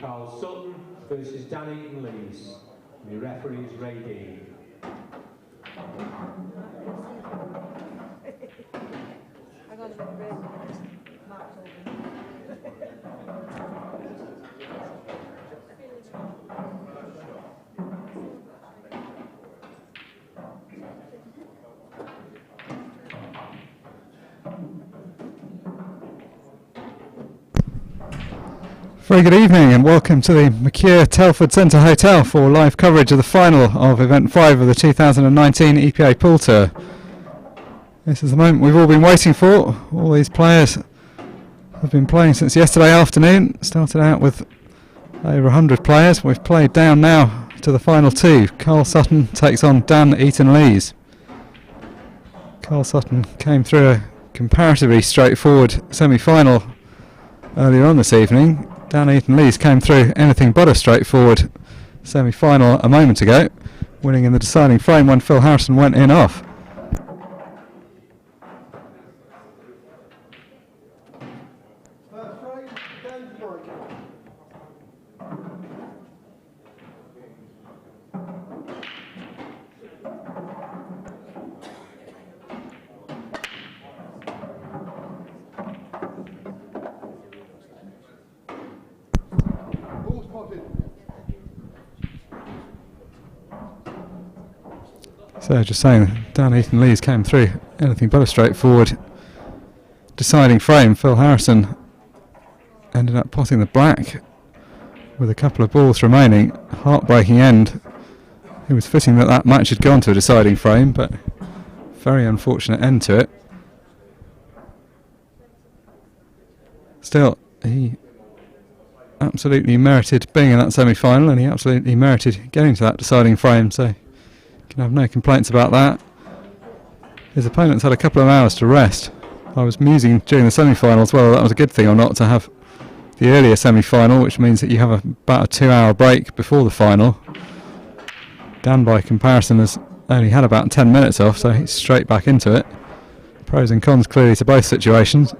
Karl Sutton versus Eaton-Lees. The referee is Ray Dean. Very good evening and welcome to the McCure Telford Centre Hotel for live coverage of the final of Event 5 of the 2019 EPA Pool Tour. This is the moment we've all been waiting for. All these players have been playing since yesterday afternoon. Started out with over 100 players. We've played down now to the final two. Karl Sutton takes on Dan Eaton-Lees. Karl Sutton came through a comparatively straightforward semi-final earlier on this evening. Dan Eaton-Lees came through anything but a straightforward semi-final a moment ago, winning in the deciding frame when Phil Harrison went in off. So just saying, Dan Eaton-Lees came through anything but a straightforward deciding frame. Phil Harrison ended up potting the black with a couple of balls remaining. Heartbreaking end. It was fitting that that match had gone to a deciding frame, but very unfortunate end to it. Still, he absolutely merited being in that semi-final, and he absolutely merited getting to that deciding frame, so can have no complaints about that. His opponents had a couple of hours to rest. I was musing during the semi-finals whether that was a good thing or not to have the earlier semi-final, which means that you have about a 2-hour break before the final. Dan, by comparison, has only had about 10 minutes off, so he's straight back into it. Pros and cons clearly to both situations.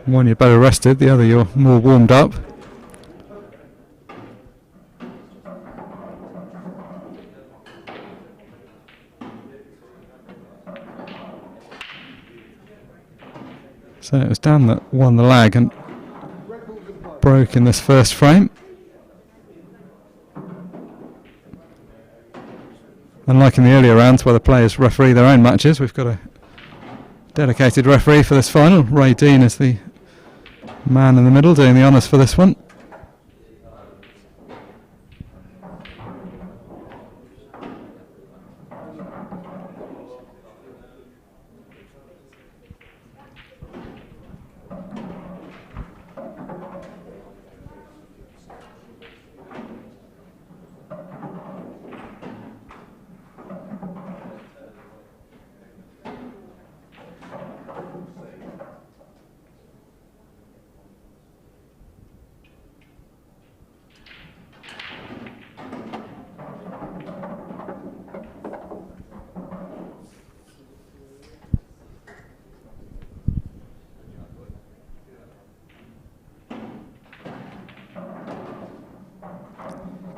One you're better rested, the other you're more warmed up. So it was Dan that won the lag and broke in this first frame. Unlike in the earlier rounds where the players referee their own matches, we've got a dedicated referee for this final. Ray Dean is the man in the middle doing the honours for this one.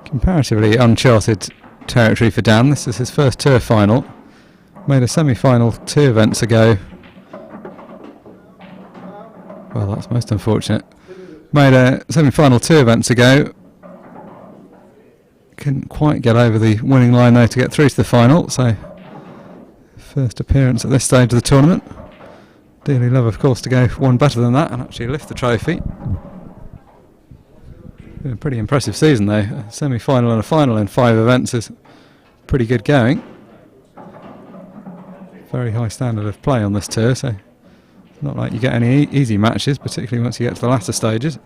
Comparatively uncharted territory for Dan. This is his first tour final. Made a semi-final 2 events ago. Well, that's most unfortunate. Made a semi-final 2 events ago. Couldn't quite get over the winning line though to get through to the final. So, first appearance at this stage of the tournament. Dearly love, of course, to go one better than that and actually lift the trophy. Been a pretty impressive season though. A semi-final and a final in 5 events is pretty good going. Very high standard of play on this tour, so it's not like you get any easy matches, particularly once you get to the latter stages.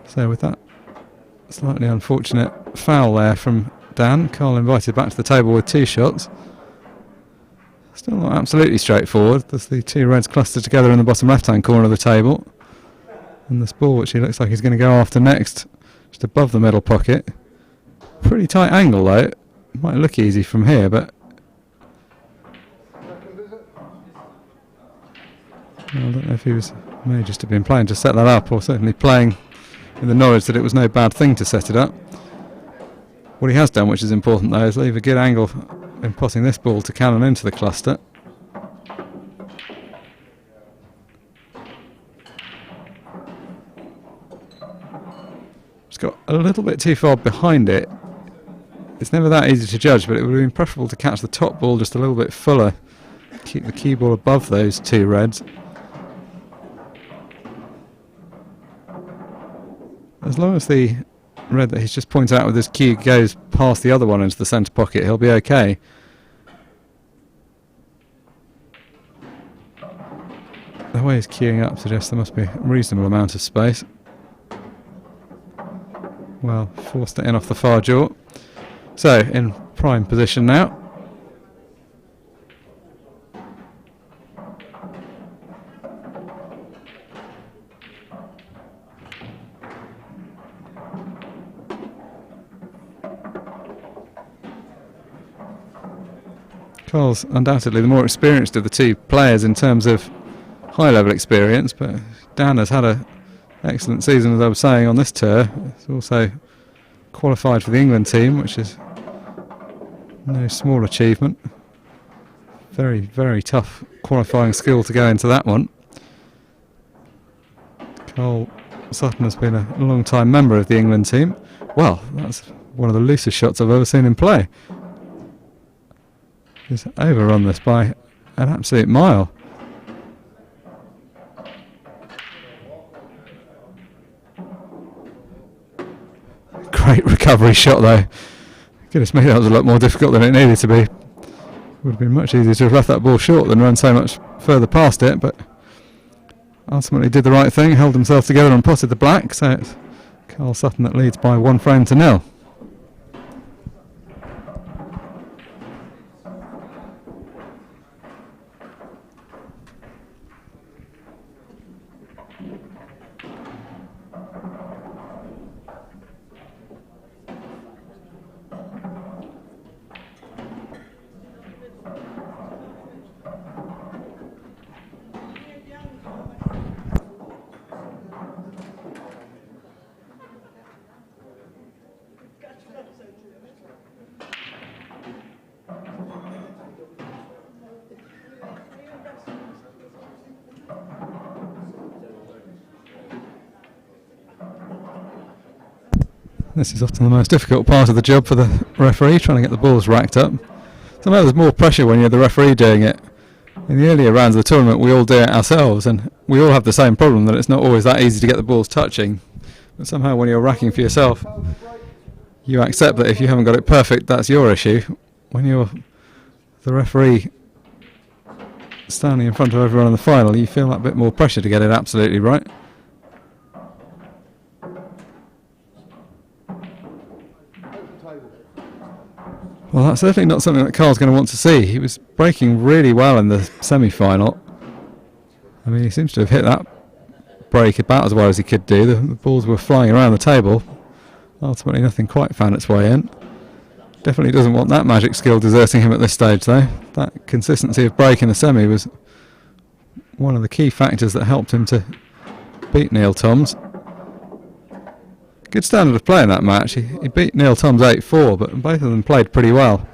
So with that slightly unfortunate foul there from Dan, Karl invited back to the table with 2 shots. Still not absolutely straightforward. There's the 2 reds clustered together in the bottom left-hand corner of the table. And this ball, which he looks like he's going to go after next, just above the middle pocket. Pretty tight angle though. Might look easy from here, but I don't know if he may just have been playing to set that up, or certainly playing in the knowledge that it was no bad thing to set it up. What he has done, which is important though, is leave a good angle in potting this ball to cannon into the cluster. It's got a little bit too far behind it. It's never that easy to judge, but it would have been preferable to catch the top ball just a little bit fuller. Keep the cue ball above those two reds. As long as the red that he's just pointed out with his cue goes past the other one into the centre pocket, he'll be okay. The way he's queuing up suggests there must be a reasonable amount of space. Well, forced it in off the far jaw. So, in prime position now. Karl's undoubtedly the more experienced of the two players in terms of high level experience, but Dan has had an excellent season, as I was saying, on this tour. He's also qualified for the England team, which is no small achievement. Very, very tough qualifying skill to go into that one. Karl Sutton has been a long-time member of the England team. Well, that's one of the loosest shots I've ever seen him play. He's overrun this by an absolute mile. Great recovery shot though. Goodness me, that was a lot more difficult than it needed to be. Would have been much easier to have left that ball short than run so much further past it, but ultimately did the right thing, held himself together and potted the black, so it's Karl Sutton that leads by 1 frame to 0. This is often the most difficult part of the job for the referee, trying to get the balls racked up. Somehow there's more pressure when you're the referee doing it. In the earlier rounds of the tournament we all do it ourselves, and we all have the same problem, that it's not always that easy to get the balls touching. But somehow when you're racking for yourself, you accept that if you haven't got it perfect, that's your issue. When you're the referee standing in front of everyone in the final, you feel that bit more pressure to get it absolutely right. Well, that's certainly not something that Karl's going to want to see. He was breaking really well in the semi-final. I mean, he seems to have hit that break about as well as he could do. The balls were flying around the table. Ultimately, nothing quite found its way in. Definitely doesn't want that magic skill deserting him at this stage, though. That consistency of break in the semi was one of the key factors that helped him to beat Neil Toms. Good standard of play in that match. He beat Neil Toms 8-4, but both of them played pretty well.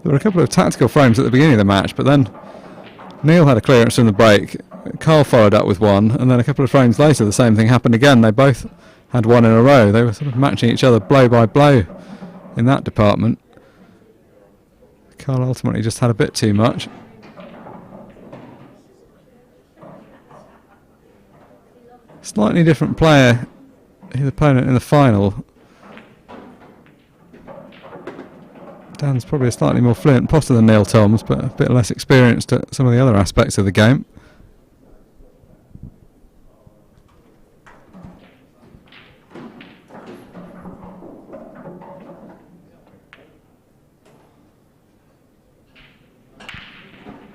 There were a couple of tactical frames at the beginning of the match, but then Neil had a clearance from the break. Karl followed up with one, and then a couple of frames later the same thing happened again. They both had one in a row. They were sort of matching each other blow by blow in that department. Karl ultimately just had a bit too much. Slightly different player, his opponent in the final. Dan's probably a slightly more fluent potter than Neil Toms, but a bit less experienced at some of the other aspects of the game.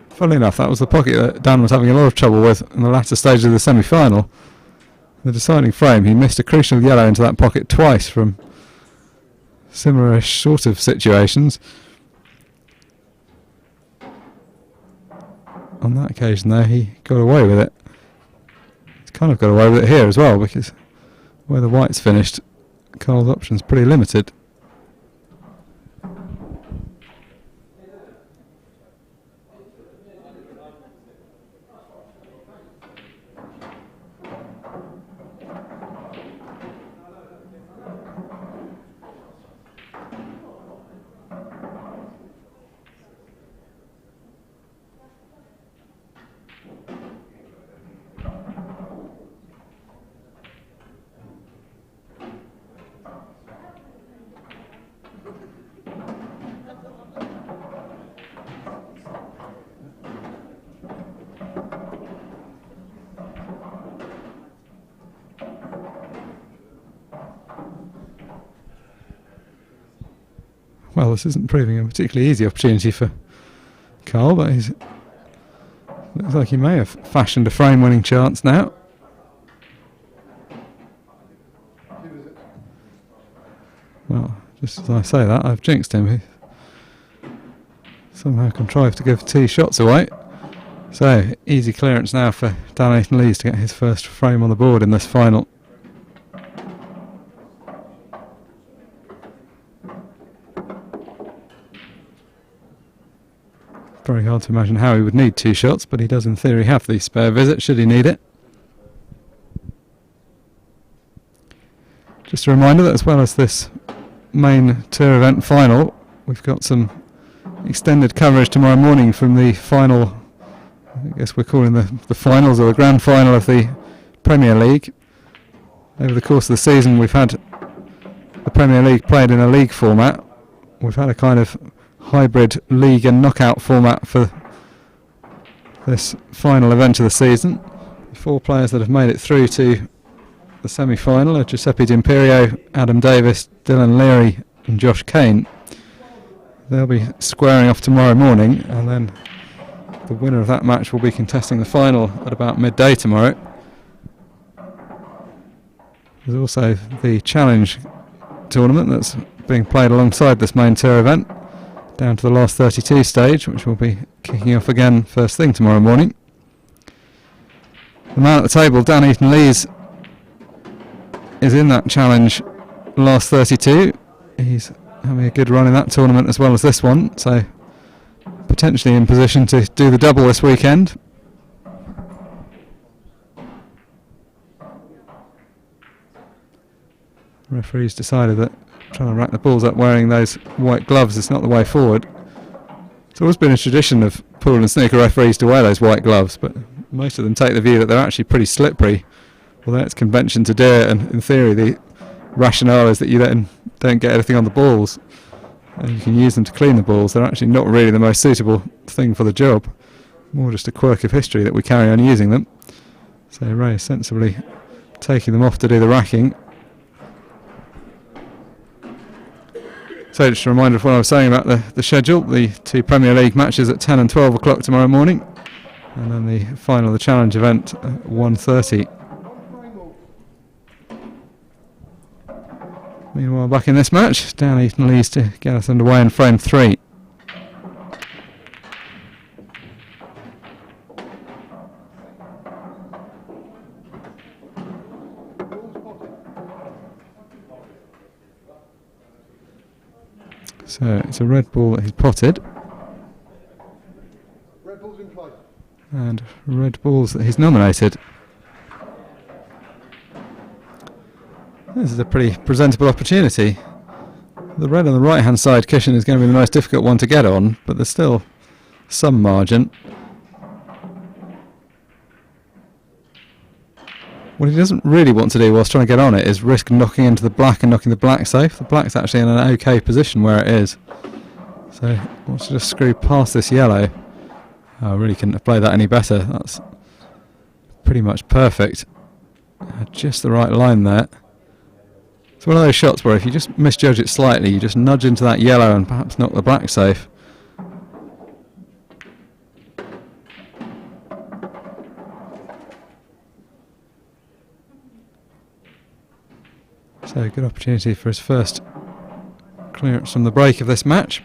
Funnily enough, that was the pocket that Dan was having a lot of trouble with in the latter stage of the semi-final. The deciding frame, he missed a crucial yellow into that pocket twice from similar-ish sort of situations. On that occasion, though, he got away with it. He's kind of got away with it here as well, because where the white's finished, Karl's option's pretty limited. Well, this isn't proving a particularly easy opportunity for Karl, but looks like he may have fashioned a frame-winning chance now. Well, just as I say that, I've jinxed him. He somehow contrived to give 2 shots away. So, easy clearance now for Dan Eaton-Lees to get his first frame on the board in this final. Very hard to imagine how he would need 2 shots, but he does in theory have the spare visit should he need it. Just a reminder that as well as this main tour event final, we've got some extended coverage tomorrow morning from the final, I guess we're calling the finals or the grand final of the Premier League. Over the course of the season we've had the Premier League played in a league format. We've had a kind of hybrid league and knockout format for this final event of the season. The 4 players that have made it through to the semi-final are Giuseppe D'Imperio, Adam Davis, Dylan Leary and Josh Kane. They'll be squaring off tomorrow morning, and then the winner of that match will be contesting the final at about midday tomorrow. There's also the Challenge tournament that's being played alongside this main tour event, down to the last 32 stage, which will be kicking off again first thing tomorrow morning. The man at the table, Dan Eaton-Lees, is in that Challenge last 32. He's having a good run in that tournament as well as this one, so potentially in position to do the double this weekend. The referee's decided that trying to rack the balls up wearing those white gloves is not the way forward. It's always been a tradition of pool and snooker referees to wear those white gloves, but most of them take the view that they're actually pretty slippery, although it's convention to do it, and in theory the rationale is that you then don't get anything on the balls and you can use them to clean the balls. They're actually not really the most suitable thing for the job, more just a quirk of history that we carry on using them. So Ray is sensibly taking them off to do the racking. So just a reminder of what I was saying about the schedule. The 2 Premier League matches at 10 and 12 o'clock tomorrow morning, and then the final of the Challenge event at 1:30. Meanwhile, back in this match, Dan Eaton-Lees to get us underway in frame 3. So it's a red ball that he's potted. Red ball's in play. And red balls that he's nominated. This is a pretty presentable opportunity. The red on the right hand side cushion is going to be the most difficult one to get on, but there's still some margin. What he doesn't really want to do whilst trying to get on it is risk knocking into the black and knocking the black safe. The black's actually in an okay position where it is. So he wants to just screw past this yellow. I really couldn't have played that any better. That's pretty much perfect. Had just the right line there. It's one of those shots where if you just misjudge it slightly, you just nudge into that yellow and perhaps knock the black safe. So a good opportunity for his first clearance from the break of this match.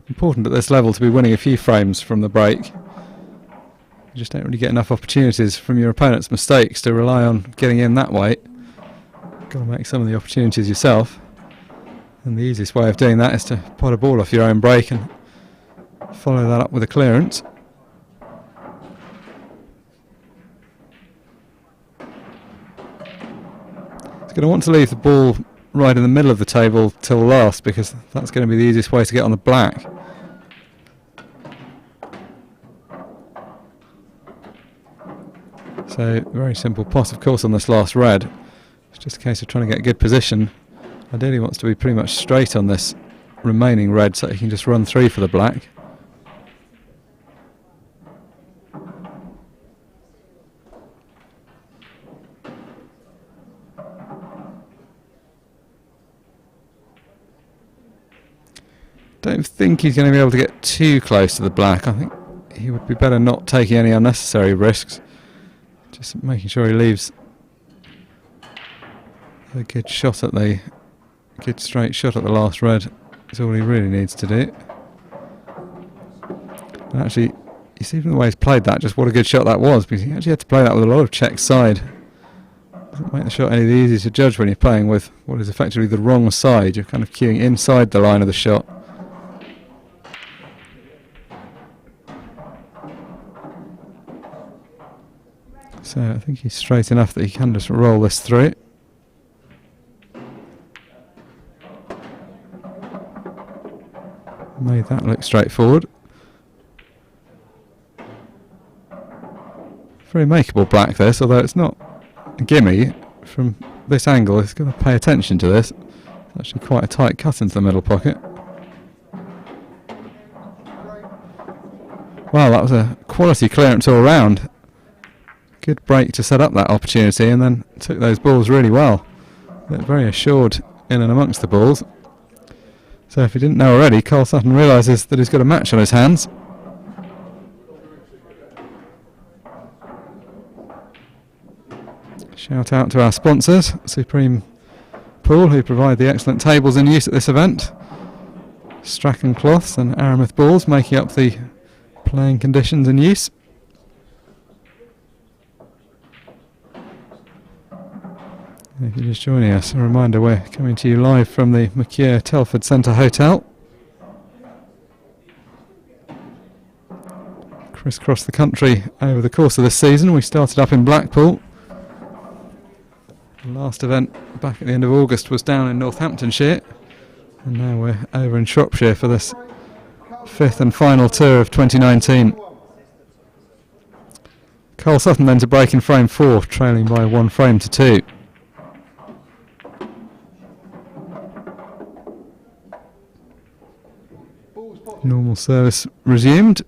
Important at this level to be winning a few frames from the break. You just don't really get enough opportunities from your opponent's mistakes to rely on getting in that way. You've got to make some of the opportunities yourself. And the easiest way of doing that is to pot a ball off your own break and follow that up with a clearance. He's going to want to leave the ball right in the middle of the table till last, because that's going to be the easiest way to get on the black. So, very simple pot, of course, on this last red. It's just a case of trying to get a good position. Ideally wants to be pretty much straight on this remaining red so he can just run through for the black. Don't think he's going to be able to get too close to the black. I think he would be better not taking any unnecessary risks. Just making sure he leaves a good shot at the good straight shot at the last red is all he really needs to do. And actually, you see from the way he's played that, just what a good shot that was, because he actually had to play that with a lot of check side. Doesn't make the shot any easier to judge when you're playing with what is effectively the wrong side. You're kind of queuing inside the line of the shot. So I think he's straight enough that he can just roll this through. Made that look straightforward. Very makeable black this, although it's not a gimme. From this angle, he's going to pay attention to this. It's actually quite a tight cut into the middle pocket. Wow, that was a quality clearance all round. Good break to set up that opportunity, and then took those balls really well. They're very assured in and amongst the balls. So if you didn't know already, Karl Sutton realises that he's got a match on his hands. Shout out to our sponsors, Supreme Pool, who provide the excellent tables in use at this event. Strachan cloths and Aramis balls making up the playing conditions in use. If you're just joining us, a reminder we're coming to you live from the McCure Telford Centre Hotel. Crisscross the country over the course of this season. We started up in Blackpool. The last event back at the end of August was down in Northamptonshire. And now we're over in Shropshire for this fifth and final tour of 2019. Karl Sutton then to break in frame 4, trailing by 1 frame to 2. Normal service resumed.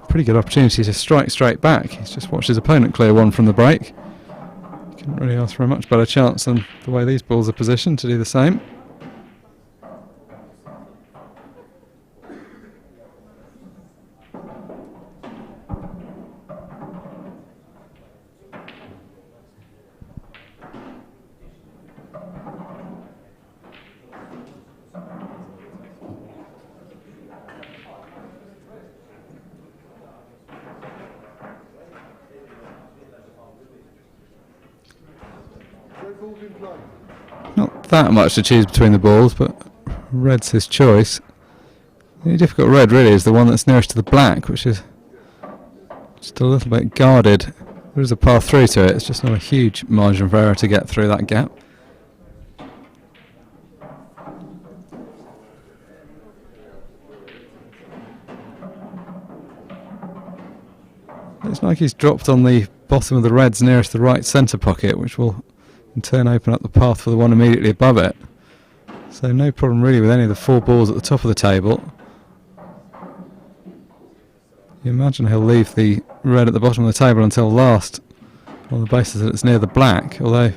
Pretty good opportunity to strike straight back. He's just watched his opponent clear 1 from the break. Couldn't really ask for a much better chance than the way these balls are positioned to do the same. Not that much to choose between the balls, but red's his choice. The only difficult red really is the one that's nearest to the black, which is just a little bit guarded. There is a path through to it, it's just not a huge margin of error to get through that gap. Looks like he's dropped on the bottom of the reds nearest the right centre pocket, which will in turn open up the path for the one immediately above it. So no problem really with any of the 4 balls at the top of the table. You imagine he'll leave the red at the bottom of the table until last, on the basis that it's near the black, although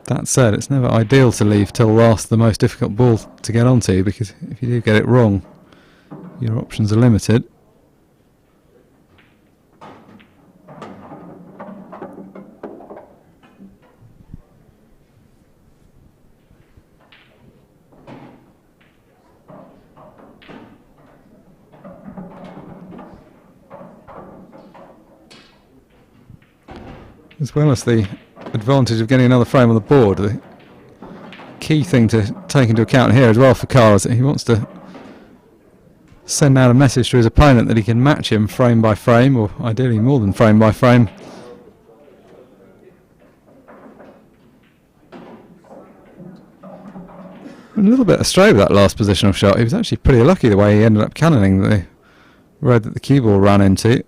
that said, it's never ideal to leave till last the most difficult ball to get onto, because if you do get it wrong, Your options are limited. As well as the advantage of getting another frame on the board, the key thing to take into account here as well for Karl is that he wants to send out a message to his opponent that he can match him frame by frame, or ideally more than frame by frame. A little bit astray with that last positional shot. He was actually pretty lucky the way he ended up cannoning the red that the cue ball ran into.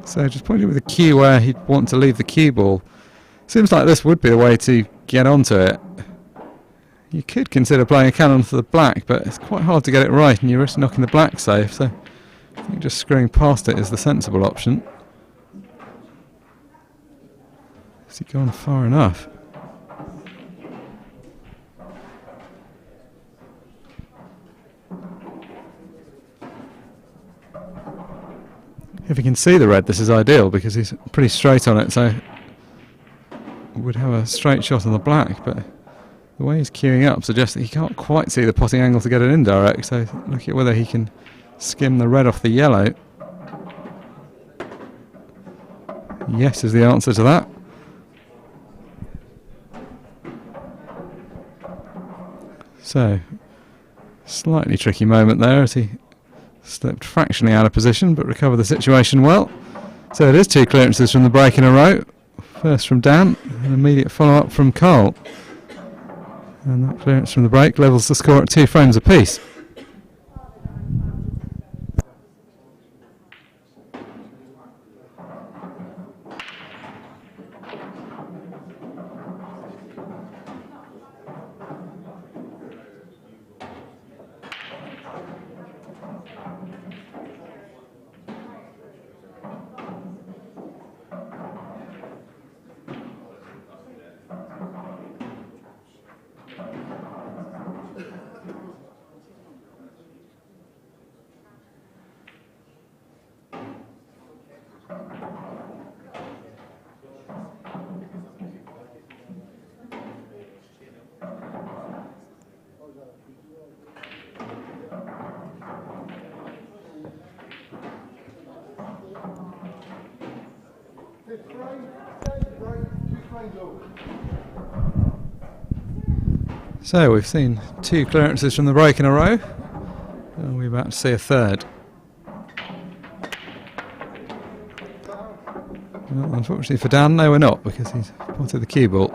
So just pointing with the cue where he'd want to leave the cue ball. Seems like this would be the way to get onto it. You could consider playing a cannon to the black, but it's quite hard to get it right and you risk knocking the black safe, so I think just screwing past it is the sensible option. Has he gone far enough? If he can see the red, this is ideal because he's pretty straight on it, so would have a straight shot on the black, but the way he's queuing up suggests that he can't quite see the potting angle to get it indirect, so look at whether he can skim the red off the yellow. Yes is the answer to that. So, slightly tricky moment there as he slipped fractionally out of position but recovered the situation well. So it is two clearances from the break in a row. First from Dan, an immediate follow-up from Karl. And that clearance from the break levels the score at 2 frames apiece. So we've seen 2 clearances from the break in a row, and we're about to see a third. Well, unfortunately for Dan, no we're not, because he's potted the cue ball.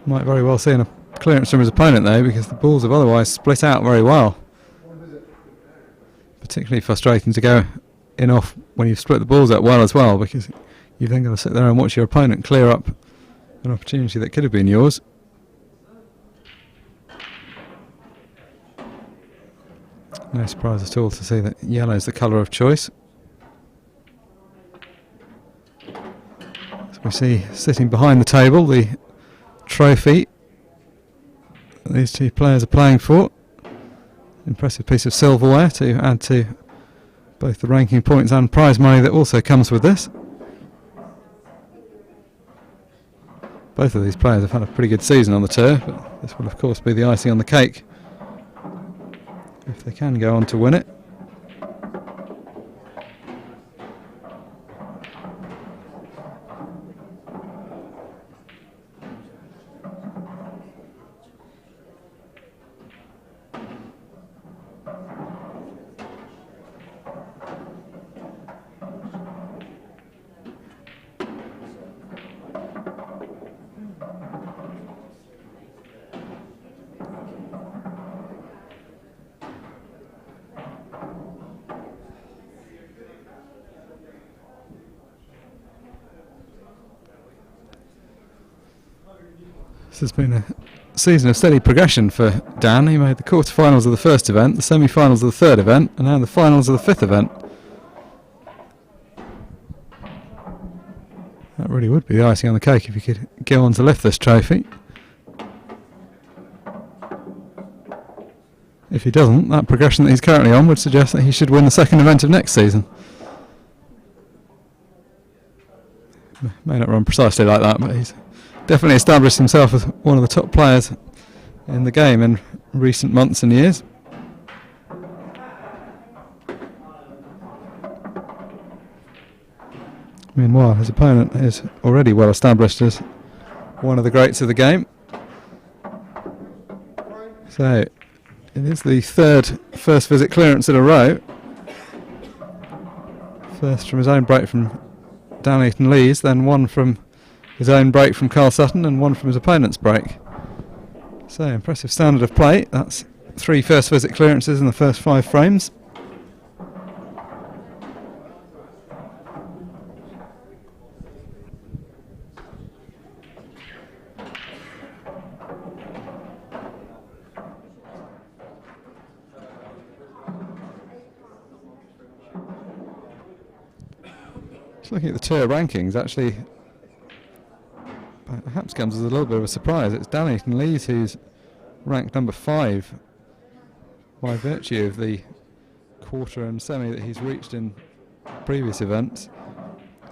Might very well see a clearance from his opponent though, because the balls have otherwise split out very well. Particularly frustrating to go in off when you've split the balls out well as well, because you've then got to sit there and watch your opponent clear up an opportunity that could have been yours. No surprise at all to see that yellow is the colour of choice. So we see sitting behind the table the trophy that these 2 players are playing for. Impressive piece of silverware to add to both the ranking points and prize money that also comes with this. Both of these players have had a pretty good season on the tour, but this will of course be the icing on the cake if they can go on to win it. This has been a season of steady progression for Dan. He made the quarterfinals of the first event, the semi-finals of the third event, and now the finals of the fifth event. That really would be the icing on the cake if he could go on to lift this trophy. If he doesn't, that progression that he's currently on would suggest that he should win the second event of next season. May not run precisely like that, but he's definitely established himself as one of the top players in the game in recent months and years. Meanwhile, his opponent is already well established as one of the greats of the game. So, it is the third first visit clearance in a row. First from his own break from Dan Eaton-Lees, then one from his own break from Karl Sutton and one from his opponent's break. So, impressive standard of play. That's 3 first visit clearances in the first 5 frames. Looking at the tour rankings, actually, perhaps comes as a little bit of a surprise. It's Dan Eaton-Lees who's ranked number 5 by virtue of the quarter and semi that he's reached in previous events.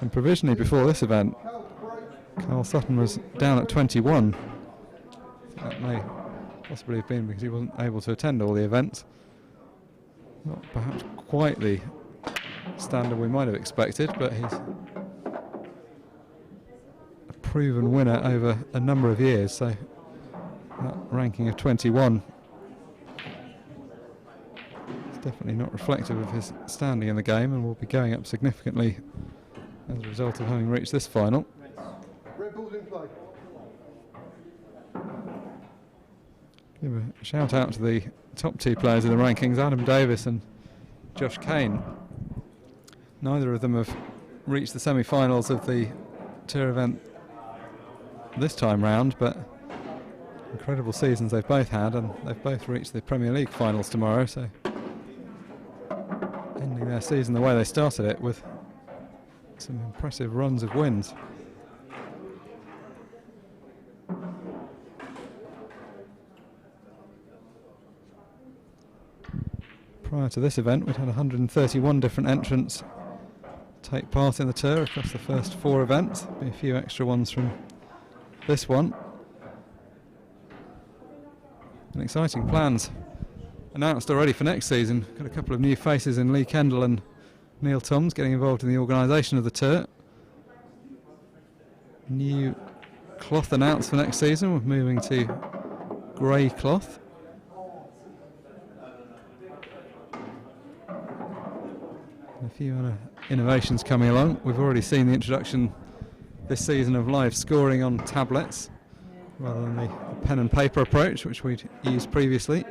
And provisionally before this event, Karl Sutton was down at 21. That may possibly have been because he wasn't able to attend all the events. Not perhaps quite the standard we might have expected, but he's a proven winner over a number of years, so that ranking of 21 is definitely not reflective of his standing in the game, and will be going up significantly as a result of having reached this final. Give a shout out to the top 2 players in the rankings, Adam Davis and Josh Kane. Neither of them have reached the semi-finals of the tour event this time round, but incredible seasons they've both had, and they've both reached the Premier League finals tomorrow, so ending their season the way they started it with some impressive runs of wins. Prior to this event, we'd had 131 different entrants take part in the tour across the first 4 events. There'll be a few extra ones from this one. And exciting plans announced already for next season. Got a couple of new faces in Lee Kendall and Neil Toms getting involved in the organisation of the tour. New cloth announced for next season. We're moving to grey cloth. A few other innovations coming along. We've already seen the introduction this season of live scoring on tablets rather than the pen and paper approach which we'd used previously.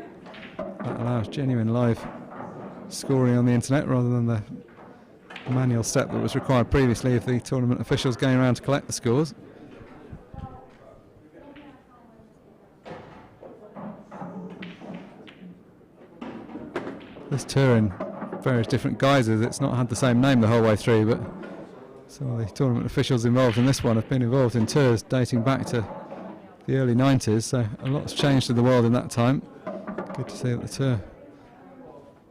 That allows genuine live scoring on the internet rather than the manual step that was required previously of the tournament officials going around to collect the scores. This tour in various different guises, it's not had the same name the whole way through, but some of the tournament officials involved in this one have been involved in tours dating back to the early 90s, so a lot's changed in the world in that time. Good to see that the tour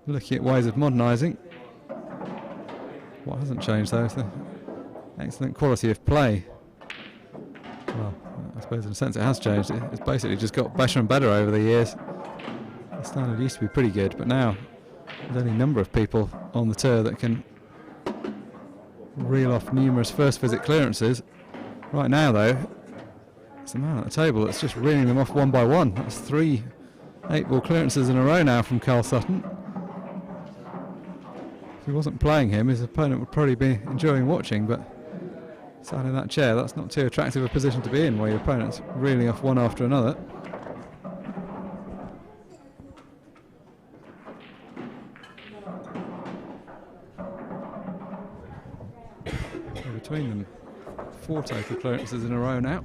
looking at ways of modernising. What hasn't changed though is the excellent quality of play. Well, I suppose in a sense it has changed. It's basically just got better and better over the years. The standard used to be pretty good, but now there's any number of people on the tour that can reel off numerous first visit clearances. Right now though, it's the man at the table that's just reeling them off one by one. That's 3 8-ball clearances in a row now from Karl Sutton. If he wasn't playing him, his opponent would probably be enjoying watching, but sat in that chair, that's not too attractive a position to be in, where your opponent's reeling off one after another. Between them, 4 total clearances in a row now.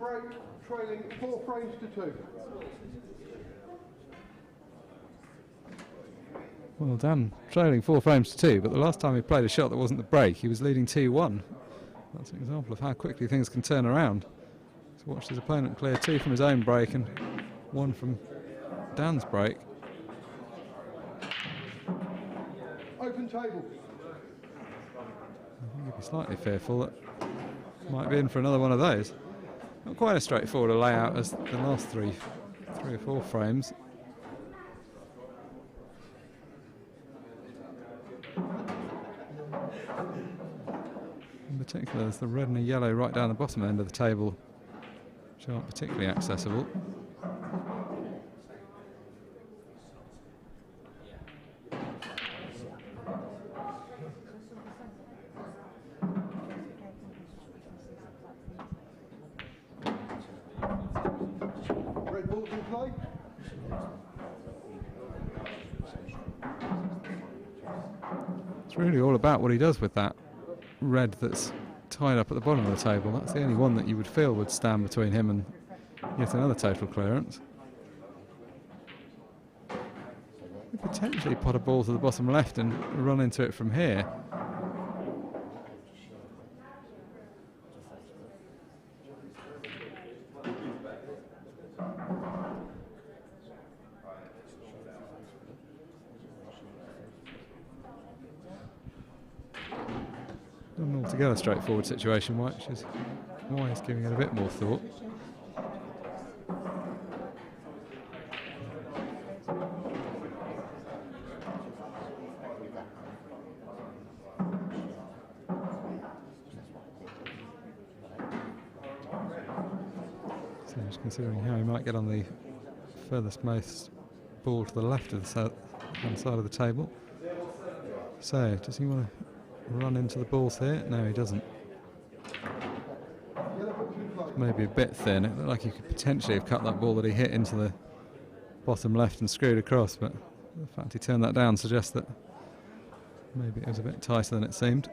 break, trailing 4 frames to 2. Well, Dan trailing 4 frames to 2, but the last time he played a shot that wasn't the break, he was leading 2-1. That's an example of how quickly things can turn around. He's watched his opponent clear 2 from his own break and 1 from Dan's break. Open table. I think he'd be slightly fearful that might be in for another one of those. Not quite as straightforward a layout as the last three or 4 frames. In particular, there's the red and the yellow right down the bottom end of the table, which aren't particularly accessible. Red balls in play. It's really all about what he does with that red that's tied up at the bottom of the table. That's the only one that you would feel would stand between him and yet another total clearance. Could potentially pot a ball to the bottom left and run into it from here. Not an altogether straightforward situation, which is why he's giving it a bit more thought. So just considering how he might get on the furthest most ball to the left of the hand side of the table. So, does he want to run into the balls here? No, he doesn't. Maybe a bit thin. It looked like he could potentially have cut that ball that he hit into the bottom left and screwed across, but the fact he turned that down suggests that maybe it was a bit tighter than it seemed.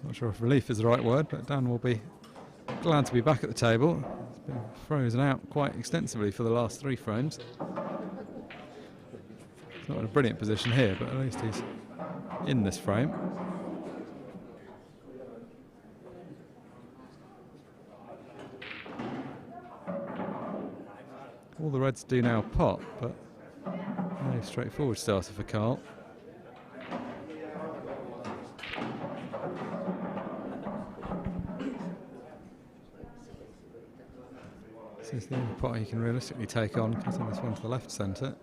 Not sure if relief is the right word, but Dan will be glad to be back at the table. He's been frozen out quite extensively for the last 3 frames. He's not in a brilliant position here, but at least he's in this frame. All the reds do now pot, but no straightforward starter for Karl. This is the only pot he can realistically take on, cutting this one to the left centre.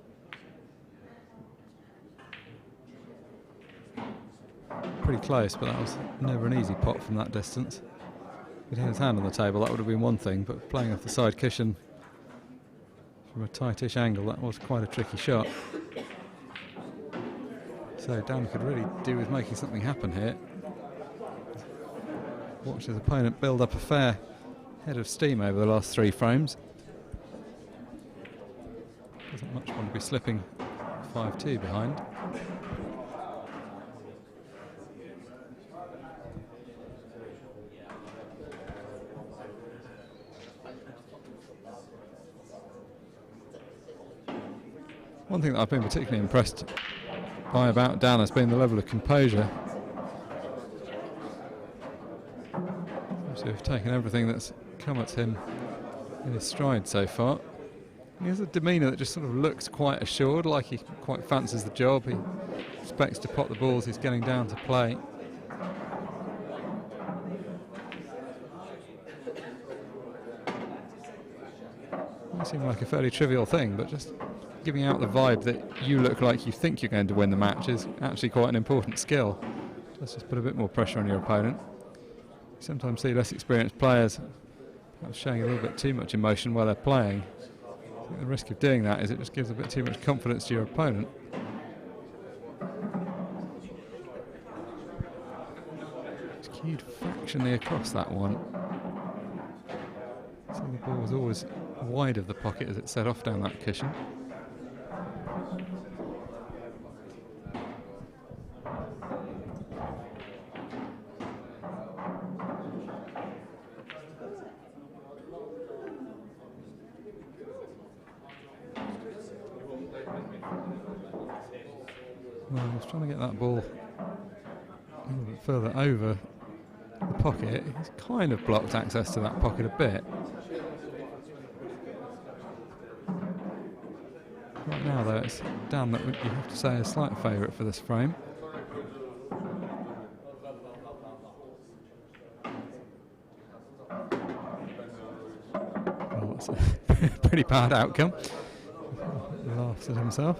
Pretty close, but that was never an easy pot from that distance. If he'd had his hand on the table, that would have been one thing, but playing off the side cushion from a tightish angle, that was quite a tricky shot. So Dan could really do with making something happen here. Watched his opponent build up a fair head of steam over the last 3 frames. Doesn't much want to be slipping 5-2 behind. One thing that I've been particularly impressed by about Dan has been the level of composure. So we've taken everything that's come at him in his stride so far. He has a demeanour that just sort of looks quite assured, like he quite fancies the job. He expects to pot the balls he's getting down to play. Might seem like a fairly trivial thing, but just giving out the vibe that you look like you think you're going to win the match is actually quite an important skill. Just put a bit more pressure on your opponent. You sometimes see less experienced players perhaps showing a little bit too much emotion while they're playing. I think the risk of doing that is it just gives a bit too much confidence to your opponent. It's cued fractionally across that one. See the ball was always wide of the pocket as it set off down that cushion. Well, I was trying to get that ball a little bit further over the pocket. He's kind of blocked access to that pocket a bit. Right now, though, it's Dan that you have to say is a slight favourite for this frame. Well, that's a pretty bad outcome. He laughs at himself.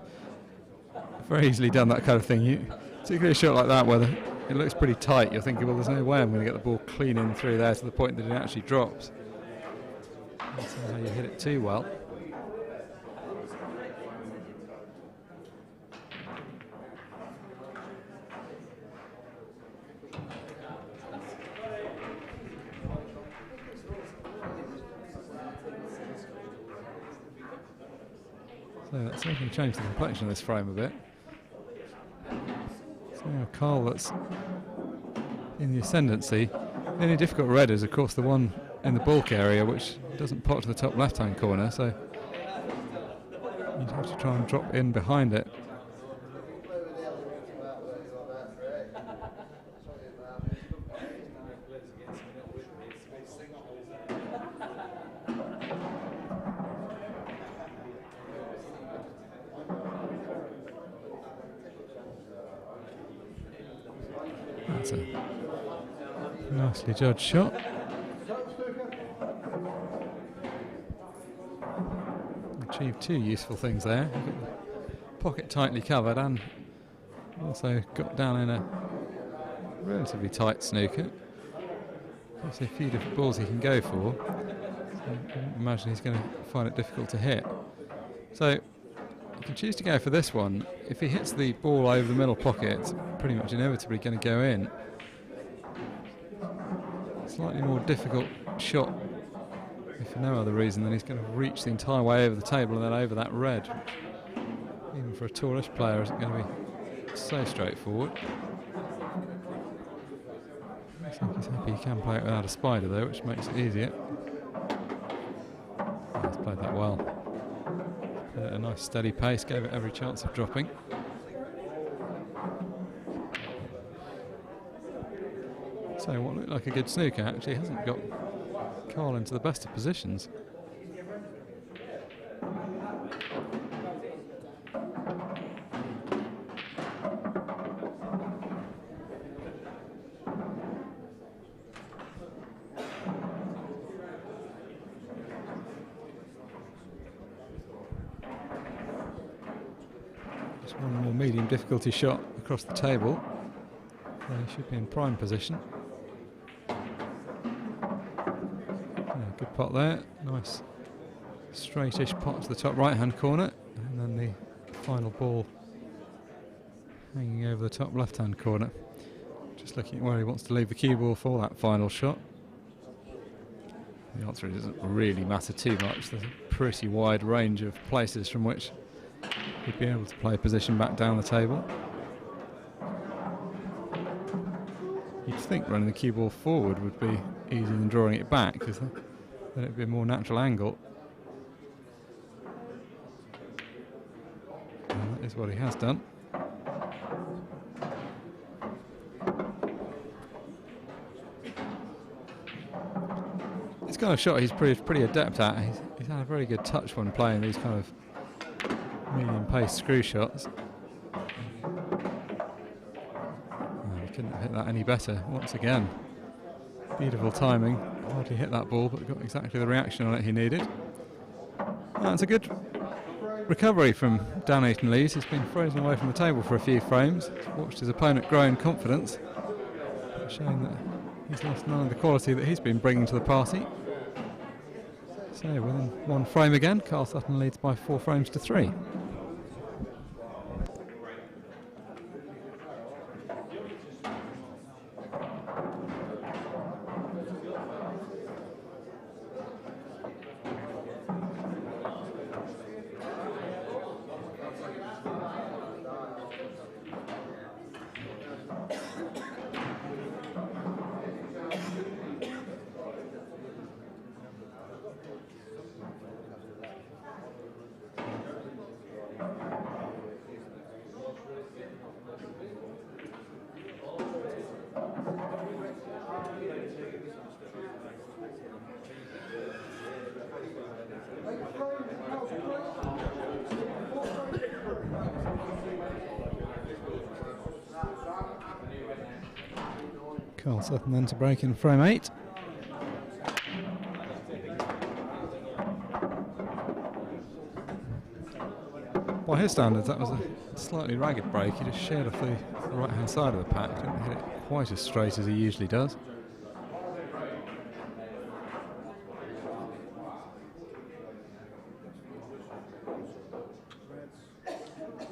Very easily done that kind of thing. Particularly a shot like that where it looks pretty tight, you're thinking, well, there's no way I'm going to get the ball clean in through there to the point that it actually drops. That's how you hit it too well. So that's certainly changed the complexion of this frame a bit. So now Karl that's in the ascendancy. The only difficult red is of course the one in the bulk area which doesn't pot to the top left hand corner, so you'd have to try and drop in behind it. That's a nicely judged shot. Achieved two useful things there. Got the pocket tightly covered and also got down in a relatively tight snooker. There's a few different balls he can go for. So I imagine he's going to find it difficult to hit. So you can choose to go for this one. If he hits the ball over the middle pocket, it's pretty much inevitably going to go in. Slightly more difficult shot, if for no other reason than he's going to reach the entire way over the table and then over that red. Even for a tallish player, isn't going to be so straightforward. Looks like he's happy he can play it without a spider though, which makes it easier. Yeah, he's played that well. At a nice steady pace, gave it every chance of dropping. So what looked like a good snooker actually hasn't got Karl into the best of positions. Just one more medium difficulty shot across the table. So he should be in prime position. Good pot there, nice straightish pot to the top right hand corner, and then the final ball hanging over the top left hand corner. Just looking at where he wants to leave the cue ball for that final shot. The answer is it doesn't really matter too much. There's a pretty wide range of places from which he'd be able to play position back down the table. You'd think running the cue ball forward would be easier than drawing it back, because then it'd be a more natural angle. And that is what he has done. It's kind of shot he's pretty adept at. He's had a very good touch when playing these kind of medium pace screw shots. He couldn't hit that any better once again. Beautiful timing. Hardly hit that ball, but got exactly the reaction on it he needed. That's a good recovery from Dan Eaton-Lees. He's been frozen away from the table for a few frames. He's watched his opponent grow in confidence, showing that he's lost none of the quality that he's been bringing to the party. So within one frame again, Karl Sutton leads by 4 frames to 3. Karl Sutton then to break in frame 8. By his standards, that was a slightly ragged break. He just sheared off the right-hand side of the pack. Didn't hit it quite as straight as he usually does.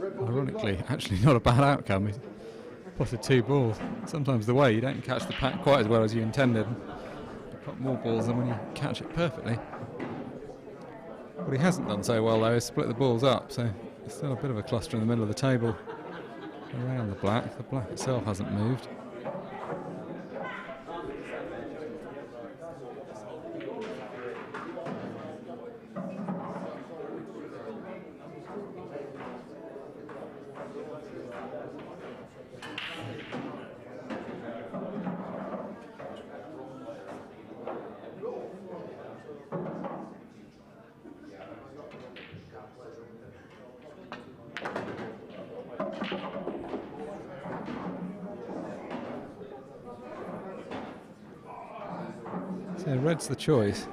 Ironically, actually not a bad outcome. He potted 2 balls. Sometimes the way you don't catch the pack quite as well as you intended. You put more balls than when you catch it perfectly. What he hasn't done so well though is split the balls up, so there's still a bit of a cluster in the middle of the table around the black. The black itself hasn't moved. So red's the choice.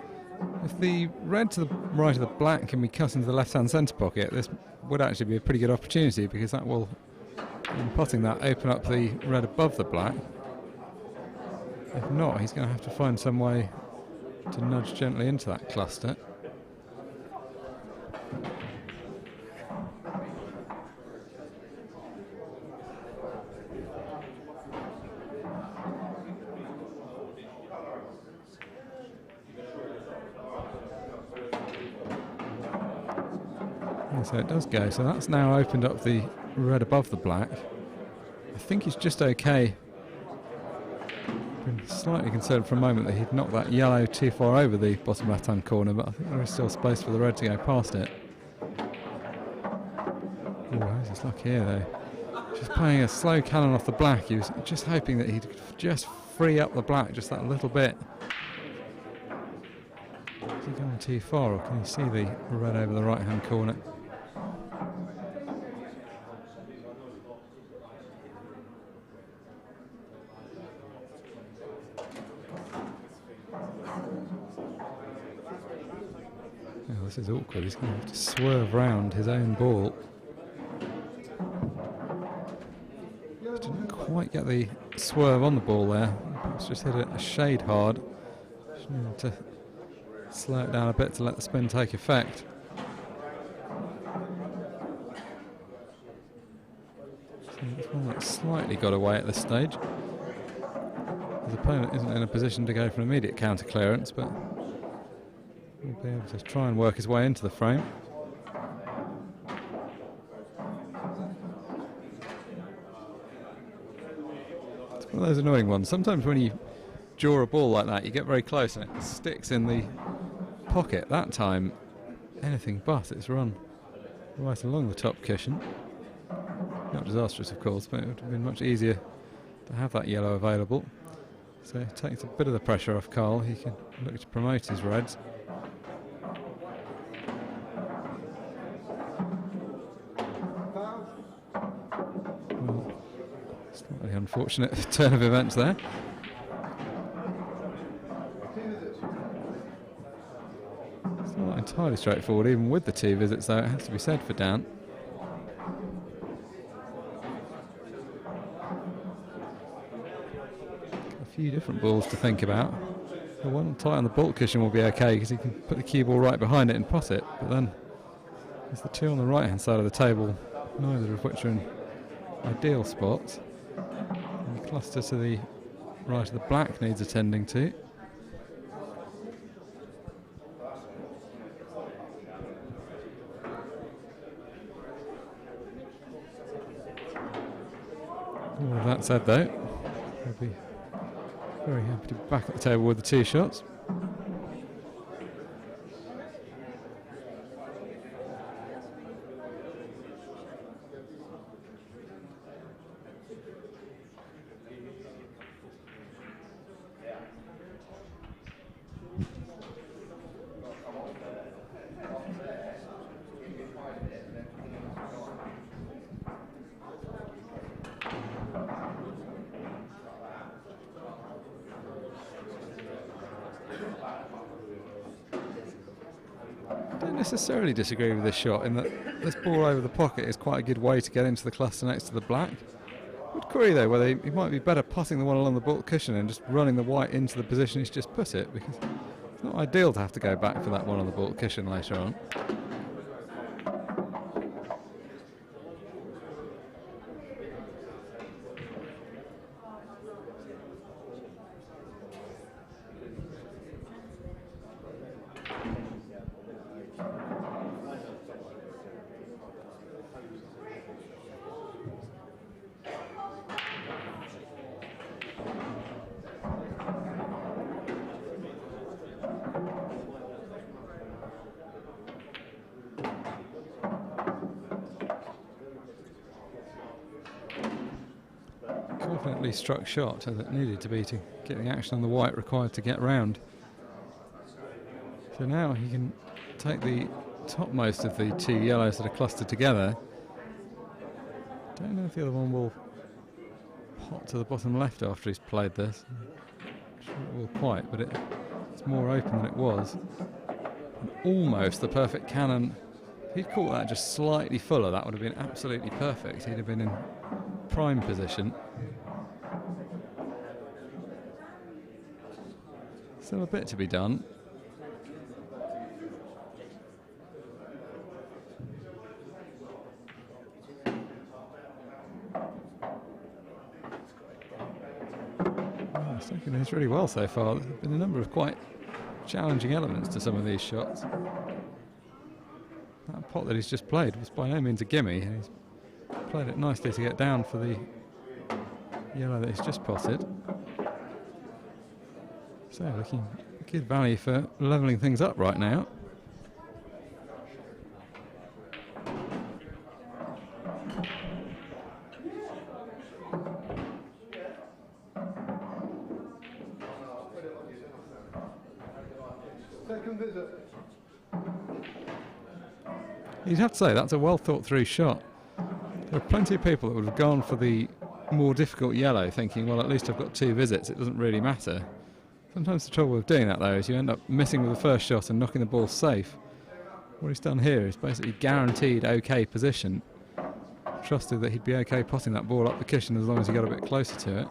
If the red to the right of the black can be cut into the left-hand centre pocket, this would actually be a pretty good opportunity, because that will, in potting that, open up the red above the black. If not, he's going to have to find some way to nudge gently into that cluster. So it does go. So that's now opened up the red above the black. I think he's just okay. Been slightly concerned for a moment that he'd knocked that yellow too far over the bottom left-hand corner, but I think there is still space for the red to go past it. Oh, how's his luck here though? Just playing a slow cannon off the black. He was just hoping that he'd just free up the black just that little bit. Is he going too far, or can you see the red over the right-hand corner? Oh, this is awkward. He's going to have to swerve round his own ball. Didn't quite get the swerve on the ball there. It's just hit it a shade hard. Just needed to slow it down a bit to let the spin take effect. So it's one that slightly got away at this stage. His opponent isn't in a position to go for an immediate counter clearance, but he'll be able to try and work his way into the frame. It's one of those annoying ones. Sometimes when you draw a ball like that, you get very close and it sticks in the pocket. That time, anything but. It's run right along the top cushion. Not disastrous, of course, but it would have been much easier to have that yellow available. So it takes a bit of the pressure off Karl. He can look to promote his reds. Well, slightly unfortunate turn of events there. It's not entirely straightforward, even with the 2 visits, though, it has to be said for Dan. A few different balls to think about. The one tight on the baulk cushion will be okay, because he can put the cue ball right behind it and pot it, but then there's the 2 on the right hand side of the table, neither of which are in ideal spots. And the cluster to the right of the black needs attending to. All of that said though, I'll be very happy to be back at the table with the 2 shots. necessarily disagree with this shot in that this ball over the pocket is quite a good way to get into the cluster next to the black. Would query though whether he might be better putting the one along the baulk cushion and just running the white into the position he's just put it, because it's not ideal to have to go back for that one on the baulk cushion later on. Confidently struck shot as it needed to be to get the action on the white required to get round. So now he can take the topmost of the two yellows that are clustered together. Don't know if the other one will pot to the bottom left after he's played this. I'm sure it will quite, but it's more open than it was. And almost the perfect cannon. If he'd caught that just slightly fuller, that would have been absolutely perfect. He'd have been in prime position. Still a bit to be done. He's taken this really well so far. There's been a number of quite challenging elements to some of these shots. That pot that he's just played was by no means a gimme, and he's played it nicely to get down for the yellow that he's just potted. So looking good value for levelling things up right now. Second visit. You'd have to say that's a well thought through shot. There are plenty of people that would have gone for the more difficult yellow thinking, well, at least I've got two visits, it doesn't really matter. Sometimes the trouble with doing that though is you end up missing with the first shot and knocking the ball safe. What he's done here is basically guaranteed okay position. Trusted that he'd be okay potting that ball up the cushion as long as he got a bit closer to it.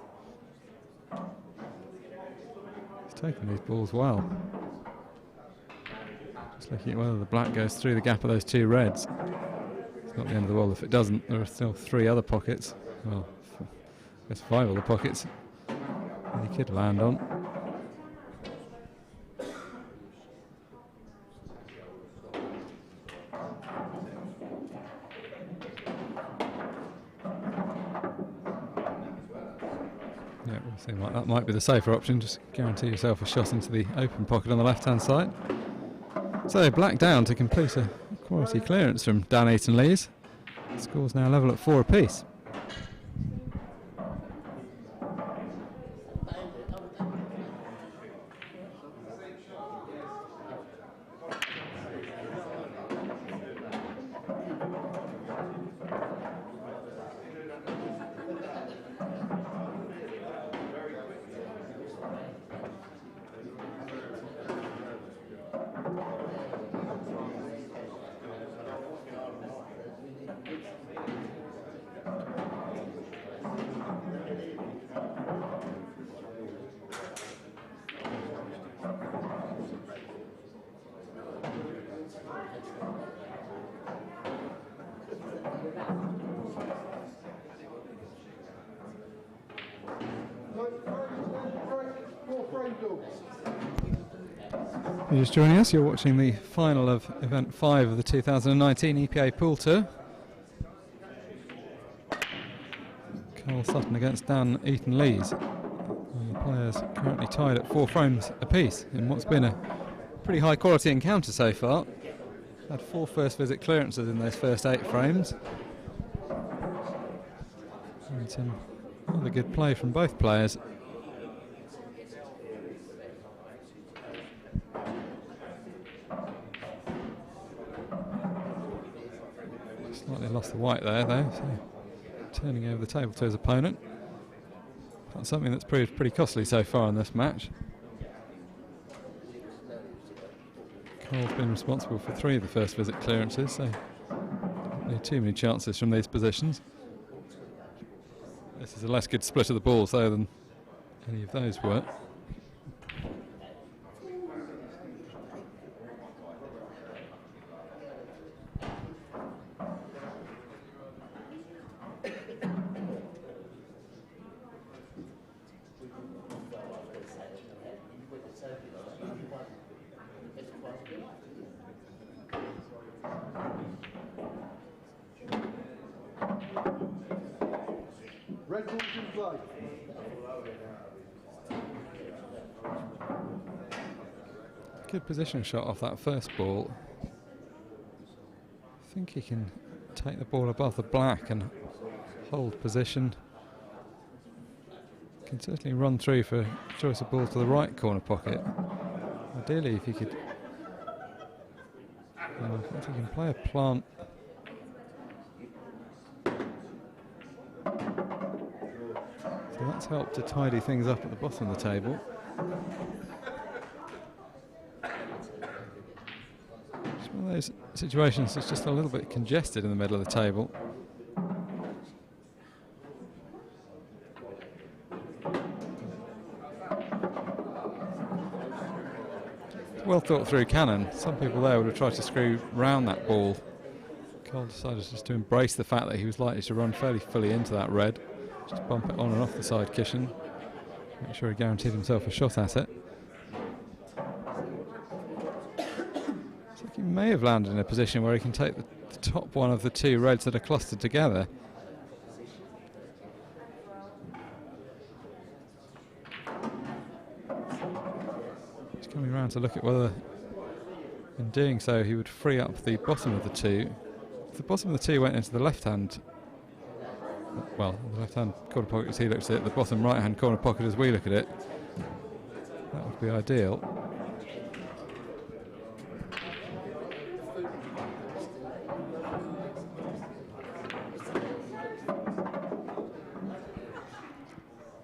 He's taken these balls well. Just looking at whether the black goes through the gap of those two reds. It's not the end of the world if it doesn't. There are still three other pockets. Well, I guess five other pockets that he could land on. Yeah, it will seem like that might be the safer option. Just guarantee yourself a shot into the open pocket on the left-hand side. So black down to complete a quality clearance from Dan Eaton-Lees. Scores now level at 4 apiece. If you're just joining us, you're watching the final of Event 5 of the 2019 EPA Pool Tour. Karl Sutton against Dan Eaton-Lees. The players currently tied at 4 frames apiece in what's been a pretty high quality encounter so far. Had 4 first visit clearances in those first 8 frames. And some rather good play from both players. Slightly lost the white there though, so turning over the table to his opponent. That's something that's proved pretty costly so far in this match. Karl's been responsible for 3 of the first visit clearances, so don't need too many chances from these positions. This is a less good split of the balls though than any of those were. Red balls in play. Good position shot off that first ball. I think he can take the ball above the black and hold position. Can certainly run through for choice of ball to the right corner pocket. Ideally, if he could, I think he can play a plant. So that's helped to tidy things up at the bottom of the table. It's one of those situations that's just a little bit congested in the middle of the table. Well thought through cannon. Some people there would have tried to screw round that ball. Karl decided just to embrace the fact that he was likely to run fairly fully into that red. Just bump it on and off the side cushion. Make sure he guaranteed himself a shot at it. Looks like he may have landed in a position where he can take the top one of the 2 reds that are clustered together. Coming around to look at whether in doing so he would free up the bottom of the 2. If the bottom of the 2 went into the left hand, well, the left hand corner pocket as he looks at it, the bottom right hand corner pocket as we look at it, that would be ideal.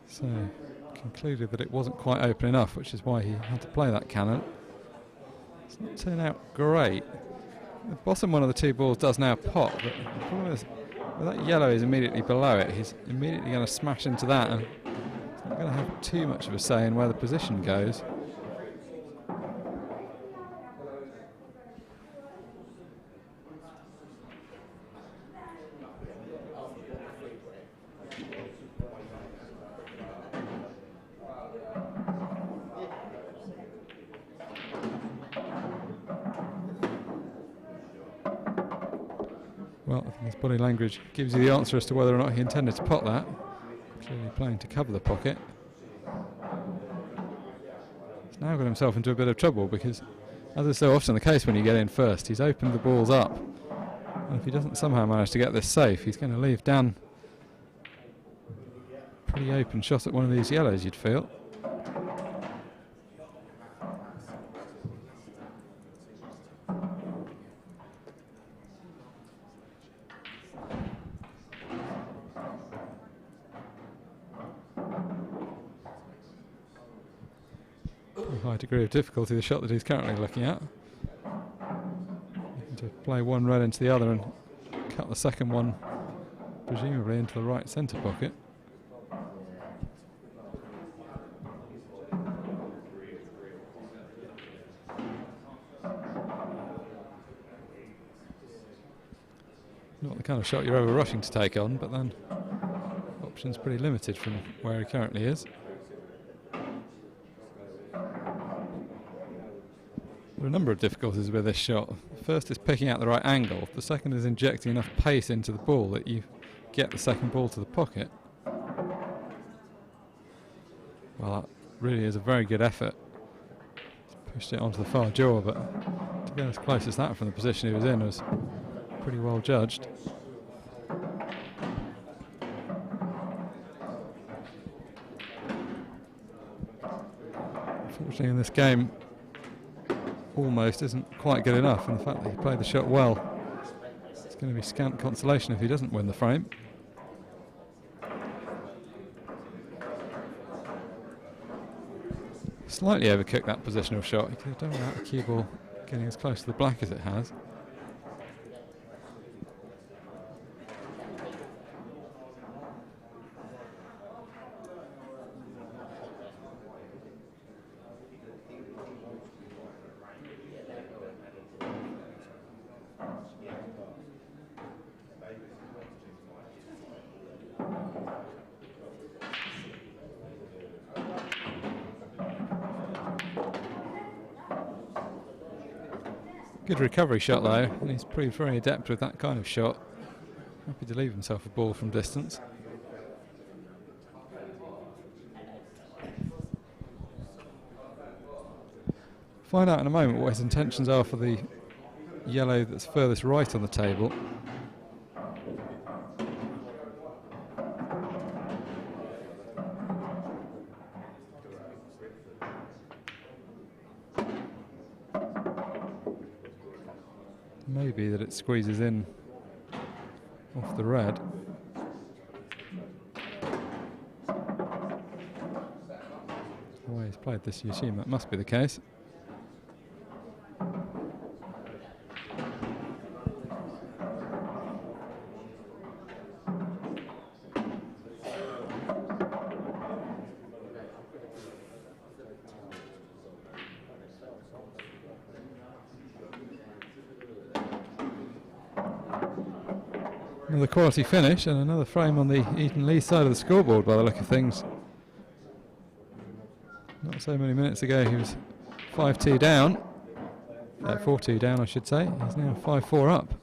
So concluded that it wasn't quite open enough, which is why he had to play that cannon. It's not turned out great. The bottom one of the 2 balls does now pop, but the problem is, well, that yellow is immediately below it. He's immediately going to smash into that, and he's not going to have too much of a say in where the position goes. Well, I think his body language gives you the answer as to whether or not he intended to pot that. Clearly playing to cover the pocket. He's now got himself into a bit of trouble because, as is so often the case when you get in first, he's opened the balls up. And if he doesn't somehow manage to get this safe, he's going to leave Dan a pretty open shot at one of these yellows, you'd feel. High degree of difficulty, the shot that he's currently looking at. To play one red into the other and cut the second one presumably into the right centre pocket. Not the kind of shot you're ever rushing to take on, but then options pretty limited from where he currently is. There are a number of difficulties with this shot. The first is picking out the right angle. The second is injecting enough pace into the ball that you get the second ball to the pocket. Well, that really is a very good effort. He's pushed it onto the far jaw, but to get as close as that from the position he was in was pretty well judged. Unfortunately in this game, almost isn't quite good enough, and the fact that he played the shot well, it's going to be scant consolation if he doesn't win the frame. Slightly overcooked that positional shot. He could have done without the cue ball getting as close to the black as it has. Good recovery shot though, and he's proved very adept with that kind of shot. Happy to leave himself a ball from distance. Find out in a moment what his intentions are for the yellow that's furthest right on the table. Maybe that it squeezes in off the red. The way he's played this, you assume that must be the case. Another quality finish and another frame on the Eaton-Lees side of the scoreboard by the look of things. Not so many minutes ago he was 5-2 down, 4-2 down I should say. He's now 5-4 up.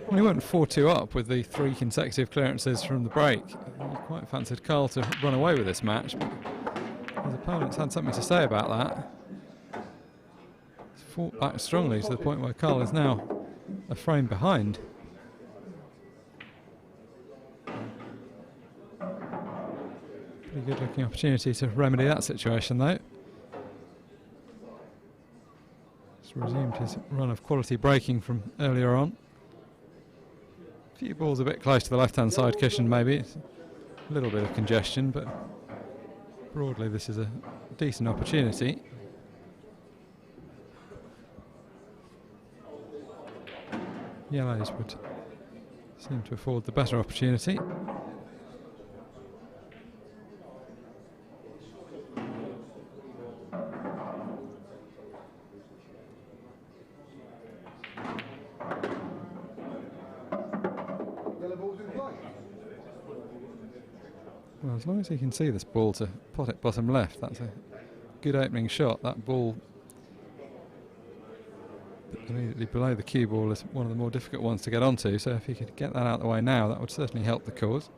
Well, he went 4-2 up with the 3 consecutive clearances from the break. He quite fancied Karl to run away with this match, but his opponents had something to say about that. He's fought back strongly to the point where Karl is now a frame behind. Pretty good looking opportunity to remedy that situation though. He's resumed his run of quality breaking from earlier on. A few balls a bit close to the left hand side cushion maybe. It's a little bit of congestion, but broadly this is a decent opportunity. Yellows would seem to afford the better opportunity. Well, as long as he can see this ball to pot it bottom left, that's a good opening shot. That ball immediately below the cue ball is one of the more difficult ones to get onto, so if he could get that out of the way now, that would certainly help the cause.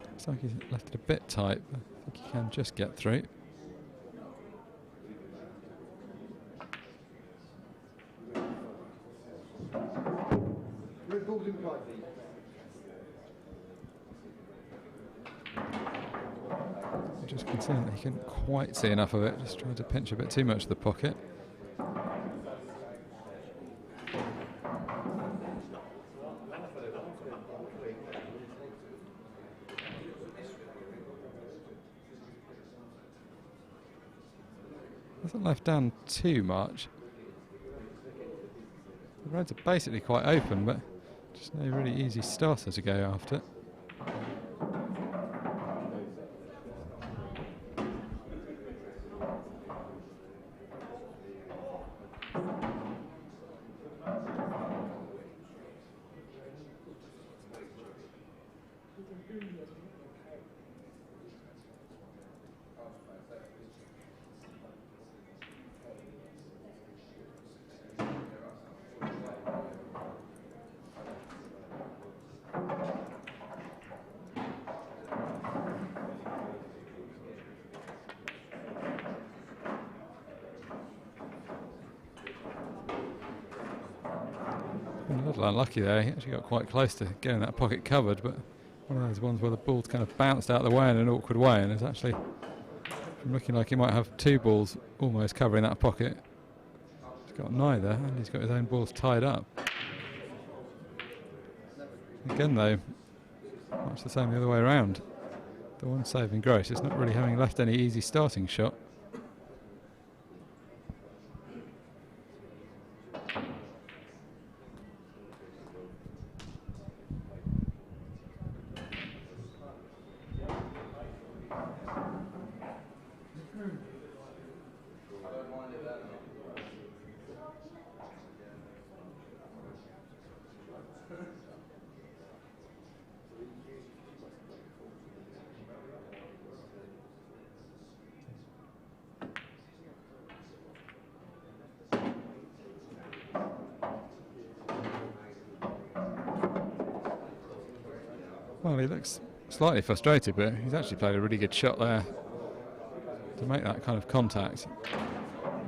Looks like he's left it a bit tight, but I think he can just get through. Just concerned that he couldn't quite see enough of it, just tried to pinch a bit too much of the pocket. Hasn't left down too much. The roads are basically quite open, but just no really easy starter to go after. A little unlucky there, he actually got quite close to getting that pocket covered, but one of those ones where the ball's kind of bounced out of the way in an awkward way, and it's actually looking like he might have two balls almost covering that pocket. He's got neither, and he's got his own balls tied up. Again though, much the same the other way around. The one saving grace is not really having left any easy starting shot. Well, he looks slightly frustrated, but he's actually played a really good shot there to make that kind of contact.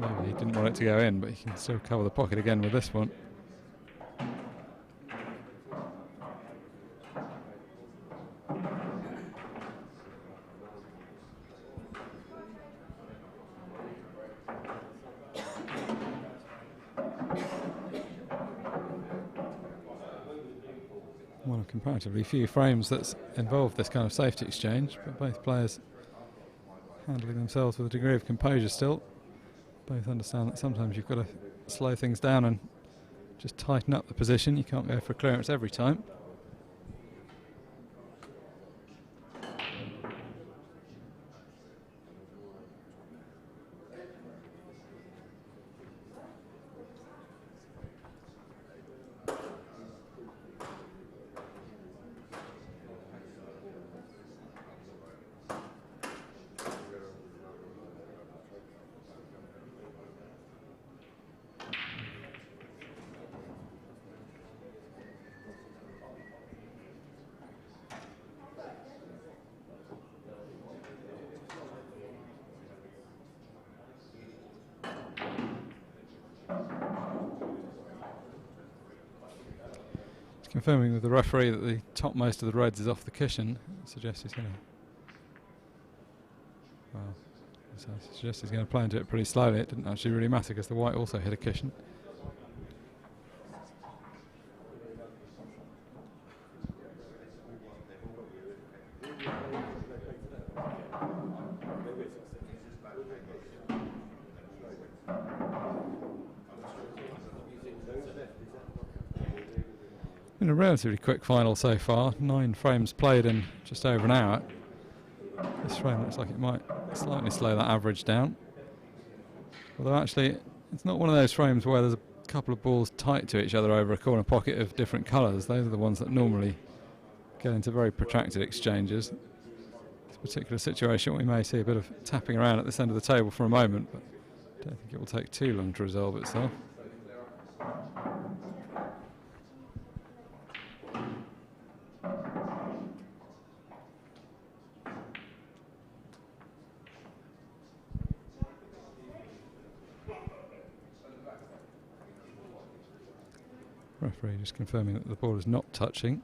Maybe he didn't want it to go in, but he can still cover the pocket again with this one. One of comparatively few frames that's involved this kind of safety exchange, but both players handling themselves with a degree of composure still. Both understand that sometimes you've got to slow things down and just tighten up the position. You can't go for clearance every time. Confirming with the referee that the topmost of the reds is off the cushion. Suggests he's going to. Well, suggests he's going to play into it pretty slowly. It didn't actually really matter because the white also hit a cushion. Been a relatively quick final so far, 9 frames played in just over an hour. This frame looks like it might slightly slow that average down. Although actually, it's not one of those frames where there's a couple of balls tight to each other over a corner pocket of different colours. Those are the ones that normally get into very protracted exchanges. This particular situation, we may see a bit of tapping around at this end of the table for a moment, but I don't think it will take too long to resolve itself. Referee just confirming that the ball is not touching.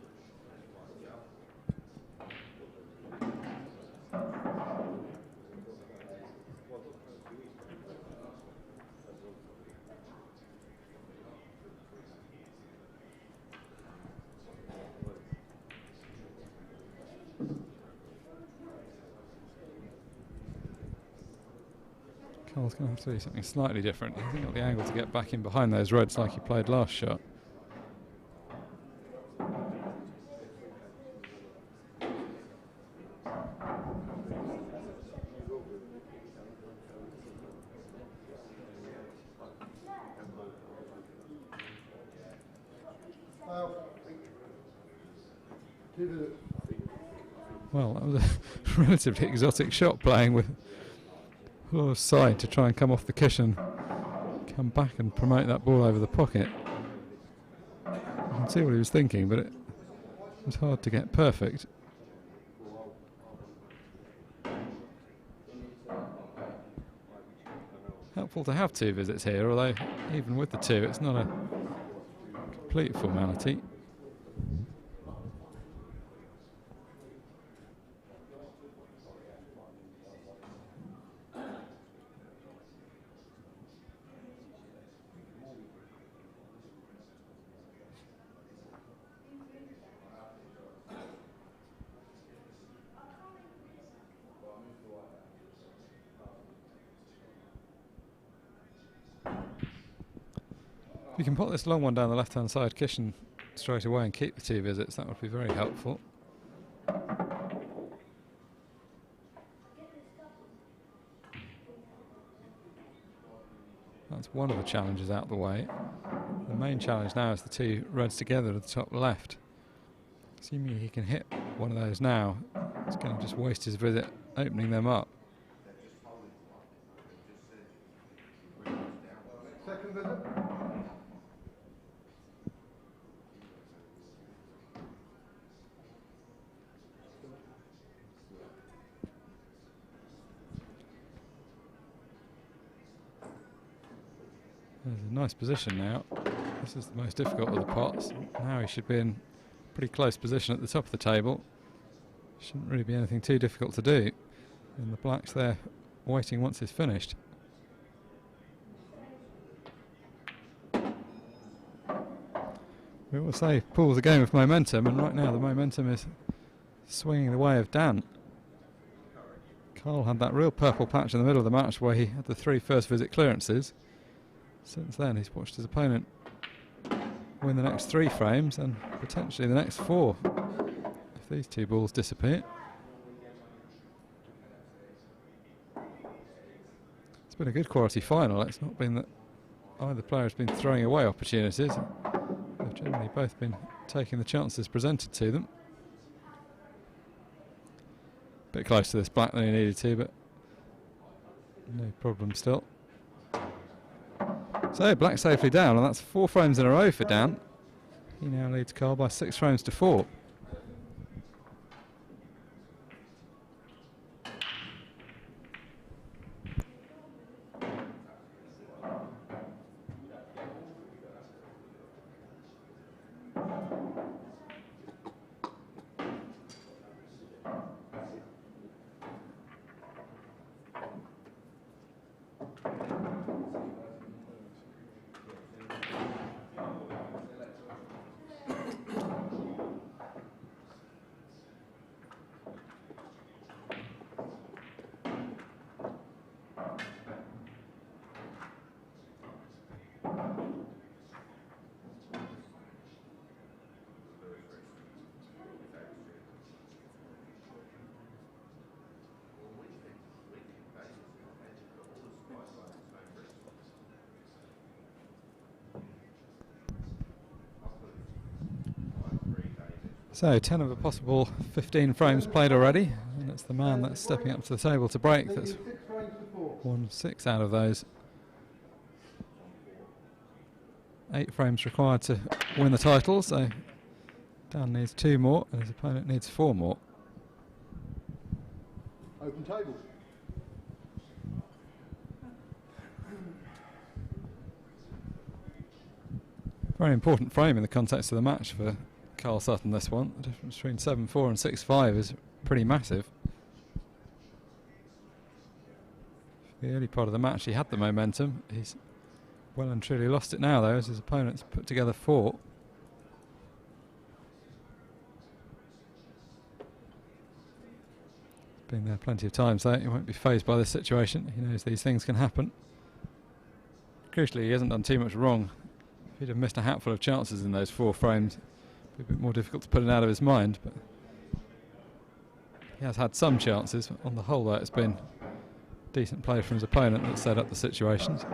Karl's going to have to do something slightly different. He hasn't got the angle to get back in behind those reds like he played last shot. Well, that was a relatively exotic shot, playing with a lot of side to try and come off the cushion, come back and promote that ball over the pocket. You can see what he was thinking, but it was hard to get perfect. Helpful to have 2 visits here, although even with the 2 it's not a complete formality. If you can put this long one down the left-hand side cushion straight away and keep the 2 visits, that would be very helpful. That's one of the challenges out the way. The main challenge now is the 2 reds together at the top left. Assuming he can hit one of those now, he's going to just waste his visit opening them up. Second visit. There's a nice position now. This is the most difficult of the pots. Now he should be in pretty close position at the top of the table. Shouldn't really be anything too difficult to do. And the black's there waiting once it's finished. We always say pool's a game of momentum, and right now the momentum is swinging the way of Dan. Karl had that real purple patch in the middle of the match where he had the 3 first visit clearances. Since then he's watched his opponent win the next 3 frames and potentially the next 4 if these 2 balls disappear. It's been a good quality final. It's not been that either player has been throwing away opportunities. They've generally both been taking the chances presented to them. Bit close to this black than he needed to, but no problem still. So black safely down, and that's 4 frames in a row for Dan. He now leads Karl by 6 frames to 4. So 10 of a possible 15 frames played already, and it's the man that's stepping up to the table to break that's won 6 out of those. 8 frames required to win the title, so Dan needs 2 more and his opponent needs 4 more. Open table. Very important frame in the context of the match for Karl Sutton, this one. The difference between 7-4 and 6-5 is pretty massive. For the early part of the match he had the momentum. He's well and truly lost it now though, as his opponent's put together 4. Been there plenty of times though, he won't be fazed by this situation. He knows these things can happen. Crucially, he hasn't done too much wrong. If he'd have missed a hatful of chances in those 4 frames, it'd be a bit more difficult to put it out of his mind, but he has had some chances. On the whole though, it's been decent play from his opponent that set up the situations.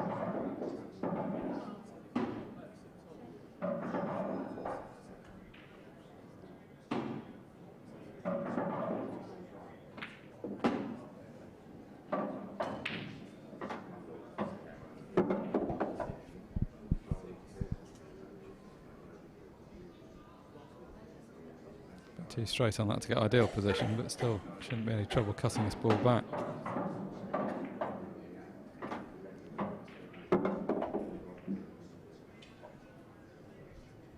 Too straight on that to get ideal position, but still shouldn't be any trouble cutting this ball back. I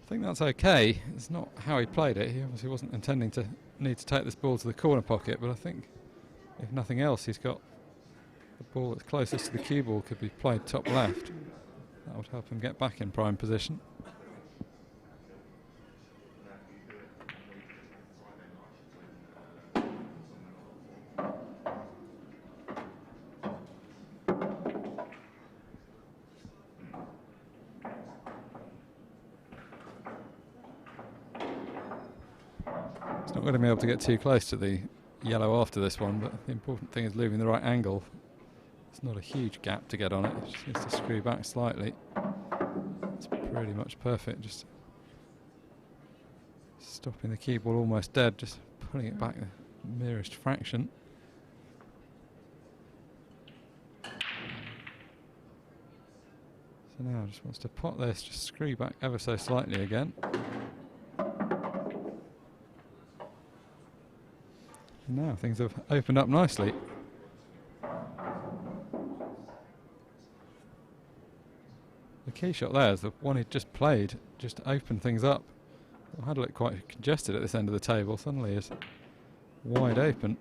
think that's okay. It's not how he played it. He obviously wasn't intending to need to take this ball to the corner pocket, but I think if nothing else, he's got the ball that's closest to the cue ball could be played top left. That would help him get back in prime position. He's not going to be able to get too close to the yellow after this one, but the important thing is leaving the right angle. It's not a huge gap to get on it, it just needs to screw back slightly. It's pretty much perfect, just stopping the cue ball almost dead, just pulling it back the merest fraction. So now just wants to pot this, just screw back ever so slightly again. And now things have opened up nicely. The key shot there is the one he'd just played, just opened things up. I had it look quite congested at this end of the table, suddenly is wide open.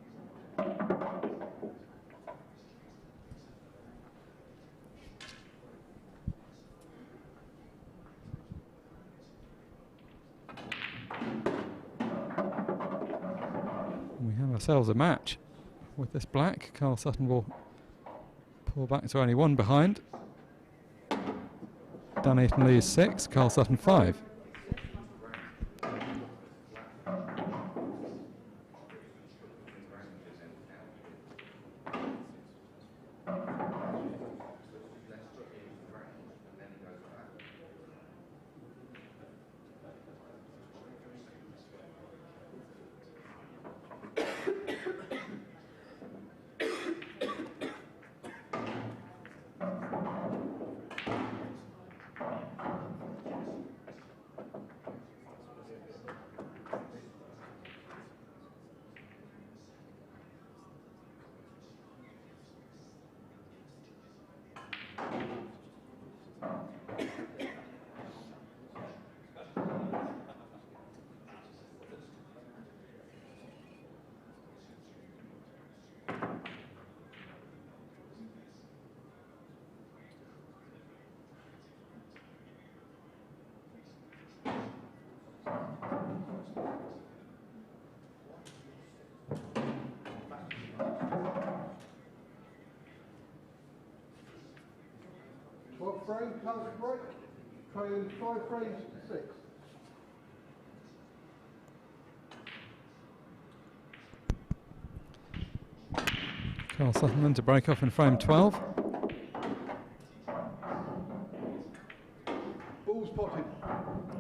We have ourselves a match with this black. Karl Sutton will pull back to only 1 behind. Dan Eaton-Lees 6, Karl Sutton 5. Frame, comes break, trailing 5 frames to 6. Karl Sutton then to break off in frame 12. Ball's potted.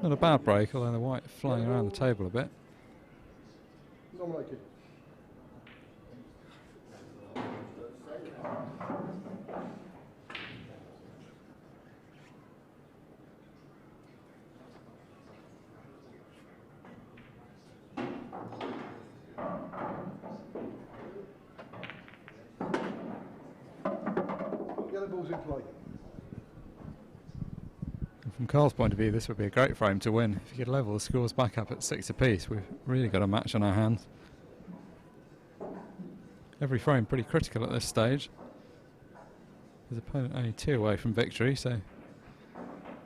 Not a bad break, although the white flying around the table a bit. Nominated. Yellow ball's in play. And from Karl's point of view, this would be a great frame to win. If he could level the scores back up at 6 apiece, we've really got a match on our hands. Every frame pretty critical at this stage. His opponent only 2 away from victory, so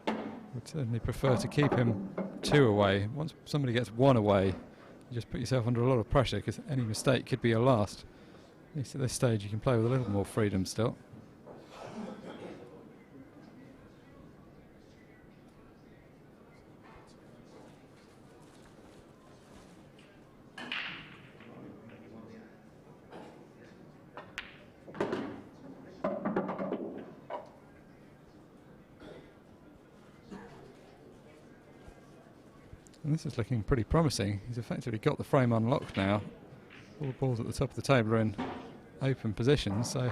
would certainly prefer to keep him 2 away. Once somebody gets 1 away, you just put yourself under a lot of pressure because any mistake could be your last. At least at this stage you can play with a little more freedom still. And this is looking pretty promising. He's effectively got the frame unlocked now. All the balls at the top of the table are in open position, so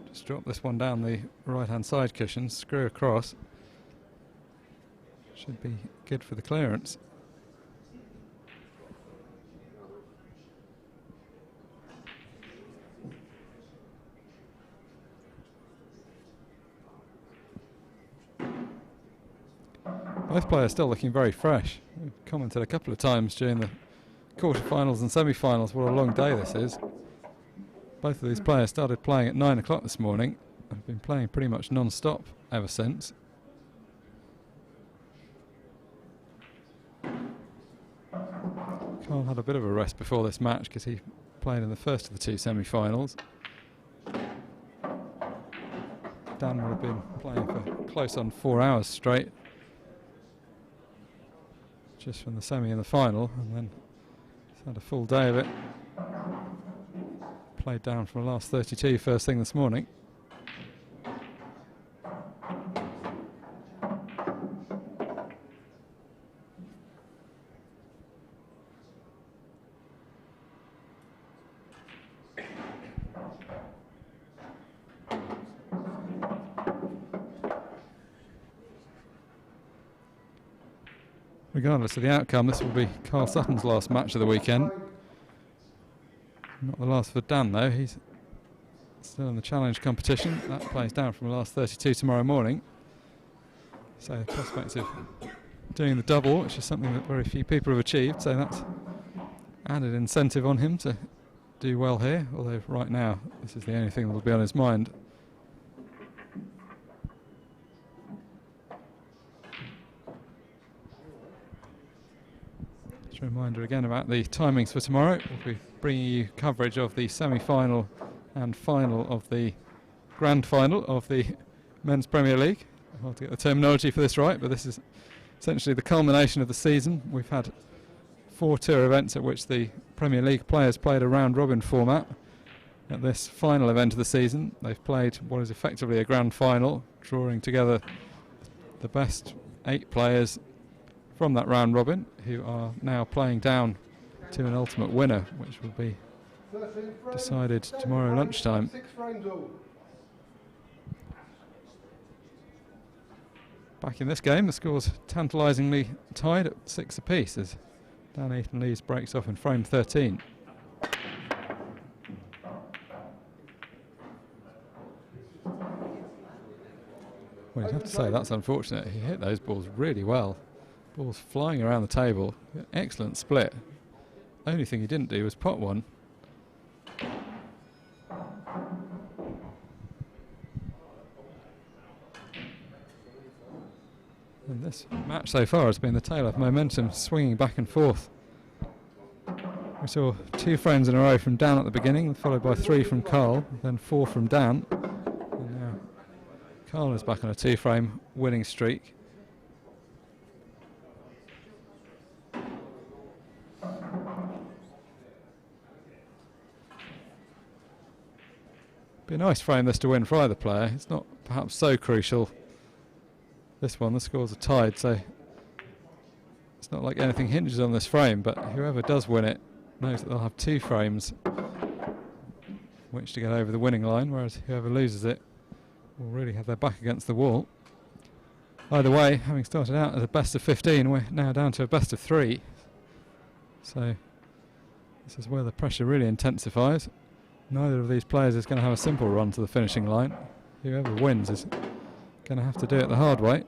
just drop this one down the right hand side cushion, screw across. Should be good for the clearance. Both players still looking very fresh. We've commented a couple of times during the quarterfinals and semi-finals what a long day this is. Both of these players started playing at 9 o'clock this morning and have been playing pretty much non-stop ever since. Karl had a bit of a rest before this match because he played in the first of the two semi-finals. Dan would have been playing for close on 4 hours straight, just from the semi and the final, and then he's had a full day of it. Played down from the last 32 first thing this morning. Regardless of the outcome, this will be Karl Sutton's last match of the weekend. Not the last for Dan though, he's still in the challenge competition. That plays down from the last 32 tomorrow morning. So the prospect of doing the double, which is something that very few people have achieved, so that's added incentive on him to do well here, although right now this is the only thing that will be on his mind. Just a reminder again about the timings for tomorrow. We'll be bringing you coverage of the semi-final and final of the grand final of the Men's Premier League. I'll have to get the terminology for this right, but this is essentially the culmination of the season. We've had 4 tour events at which the Premier League players played a round-robin format. At this final event of the season, they've played what is effectively a grand final, drawing together the best 8 players from that round robin, who are now playing down to an ultimate winner, which will be decided tomorrow lunchtime. Back in this game, the score's tantalisingly tied at 6 apiece as Eaton-Lees breaks off in frame 13. Well, you'd have to say that's unfortunate. He hit those balls really well. Balls flying around the table. Excellent split. Only thing he didn't do was pot one. And this match so far has been the tale of momentum swinging back and forth. We saw 2 frames in a row from Dan at the beginning, followed by 3 from Karl, then 4 from Dan. And now Karl is back on a 2-frame winning streak. Be a nice frame this to win for either player. It's not perhaps so crucial. This one, the scores are tied, so it's not like anything hinges on this frame, but whoever does win it knows that they'll have 2 frames which to get over the winning line, whereas whoever loses it will really have their back against the wall. Either way, having started out as a best of 15, we're now down to a best of 3. So this is where the pressure really intensifies. Neither of these players is going to have a simple run to the finishing line. Whoever wins is going to have to do it the hard way.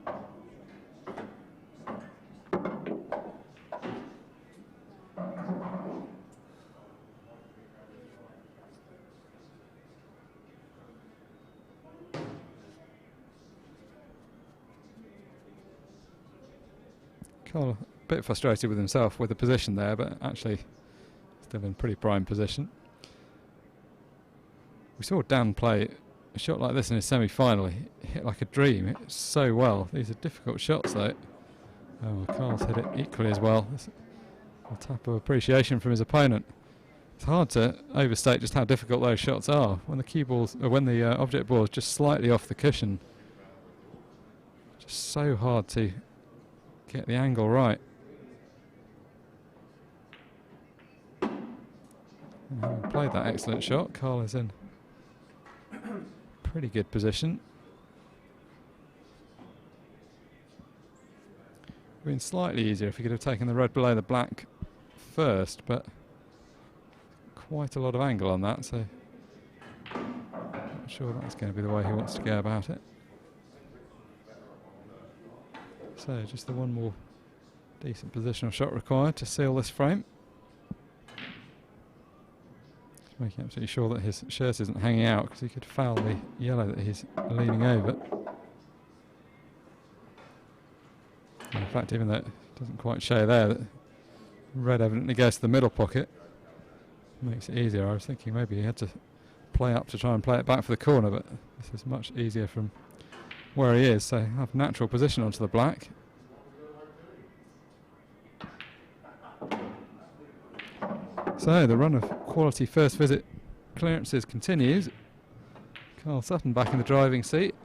Karl a bit frustrated with himself with the position there, but actually still in pretty prime position. We saw Dan play a shot like this in his semi-final. He hit like a dream. It's so well. These are difficult shots though. Oh, Karl's hit it equally as well. That's a tap of appreciation from his opponent. It's hard to overstate just how difficult those shots are when the cue balls, or when the object ball is just slightly off the cushion. Just so hard to get the angle right. And having played that excellent shot, Karl is in pretty good position. Been slightly easier if he could have taken the red below the black first, but quite a lot of angle on that, so not sure that's going to be the way he wants to go about it. So just the one more decent positional shot required to seal this frame. Just making absolutely sure that his shirt isn't hanging out, because he could foul the yellow that he's leaning over. In fact, even though it doesn't quite show there, that red evidently goes to the middle pocket. Makes it easier. I was thinking maybe he had to play up to try and play it back for the corner, but this is much easier from where he is, so have natural position onto the black. So the run of quality first visit clearances continues. Karl Sutton back in the driving seat.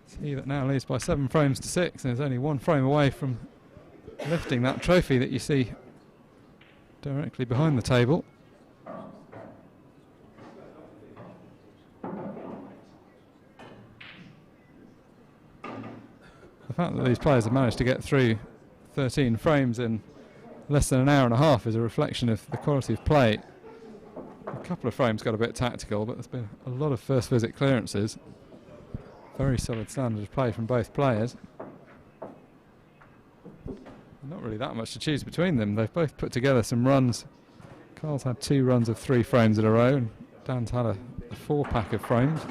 It's he that now leads by 7 frames to 6 and is only 1 frame away from lifting that trophy that you see directly behind the table. The fact that these players have managed to get through 13 frames in less than an hour and a half is a reflection of the quality of play. A couple of frames got a bit tactical, but there's been a lot of first visit clearances. Very solid standard of play from both players. Not really that much to choose between them. They've both put together some runs. Karl's had 2 runs of 3 frames in a row, and Dan's had a 4-pack of frames.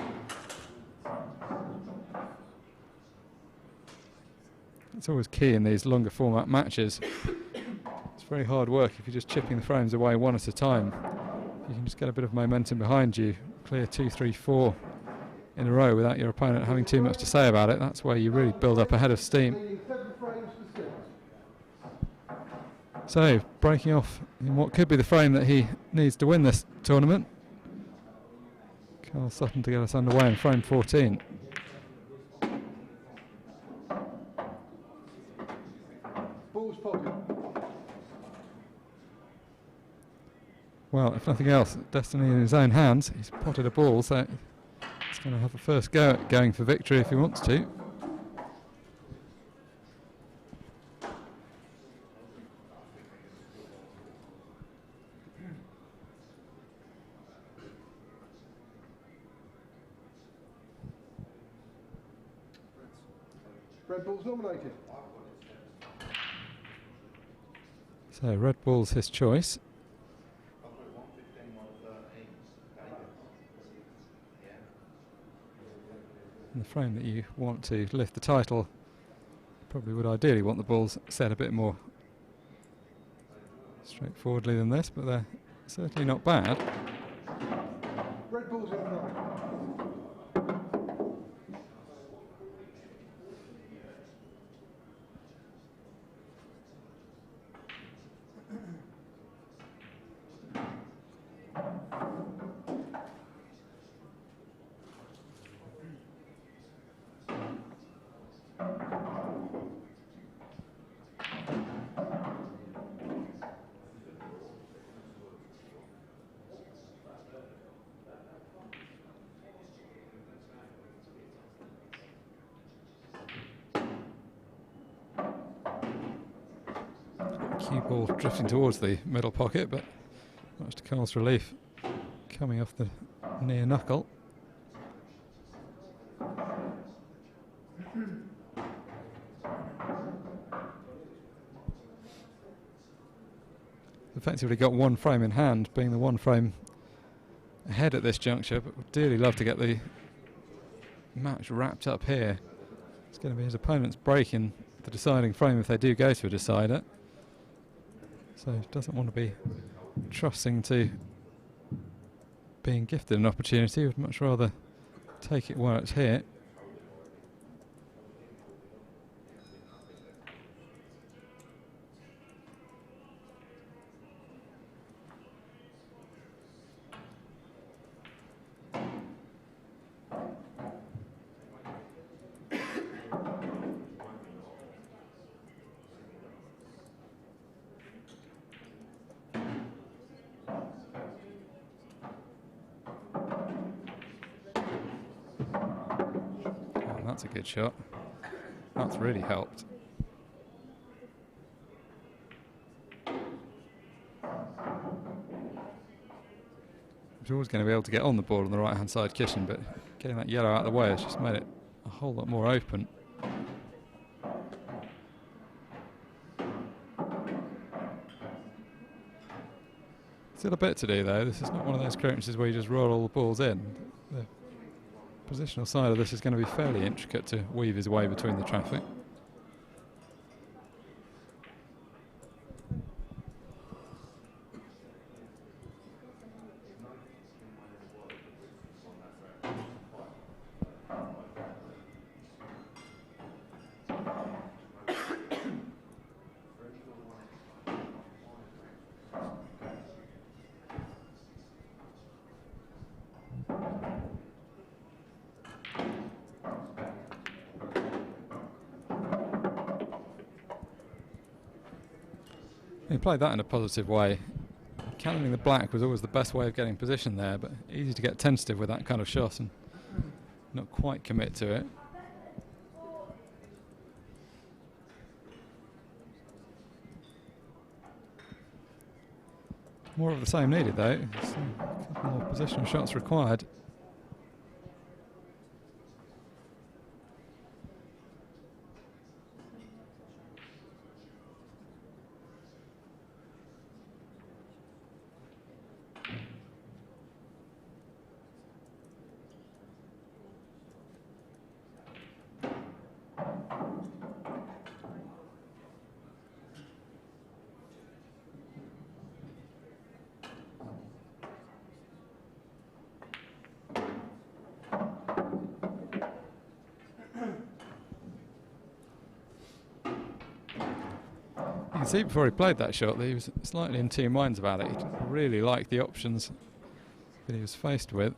It's always key in these longer format matches. It's very hard work if you're just chipping the frames away one at a time. You can just get a bit of momentum behind you, clear 2, 3, 4 in a row without your opponent having too much to say about it. That's where you really build up a head of steam. So, breaking off in what could be the frame that he needs to win this tournament. Karl Sutton to get us underway in frame 14. Ball's pocket. Well, if nothing else, destiny in his own hands. He's potted a ball, so he's going to have the first go at going for victory if he wants to. Red ball's nominated. So red ball's his choice. And the frame that you want to lift the title probably would ideally want the balls set a bit more straightforwardly than this, but they're certainly not bad. Red ball's in the Cue ball drifting towards the middle pocket, but much to Karl's relief, coming off the near knuckle. Effectively got 1 frame in hand, being the 1 frame ahead at this juncture, but would dearly love to get the match wrapped up here. It's going to be his opponent's break in the deciding frame if they do go to a decider. So doesn't want to be trusting to being gifted an opportunity, would much rather take it where it's hit. That's a good shot. That's really helped. He's always going to be able to get on the ball on the right hand side cushion, but getting that yellow out of the way has just made it a whole lot more open. Still a bit to do though. This is not one of those clearances where you just roll all the balls in. The positional side of this is going to be fairly intricate to weave his way between the traffic. He played that in a positive way. Cannoning the black was always the best way of getting position there, but easy to get tentative with that kind of shot and not quite commit to it. More of the same needed though. A couple more positional shots required. You can see before he played that shot that he was slightly in two minds about it. He didn't really like the options that he was faced with.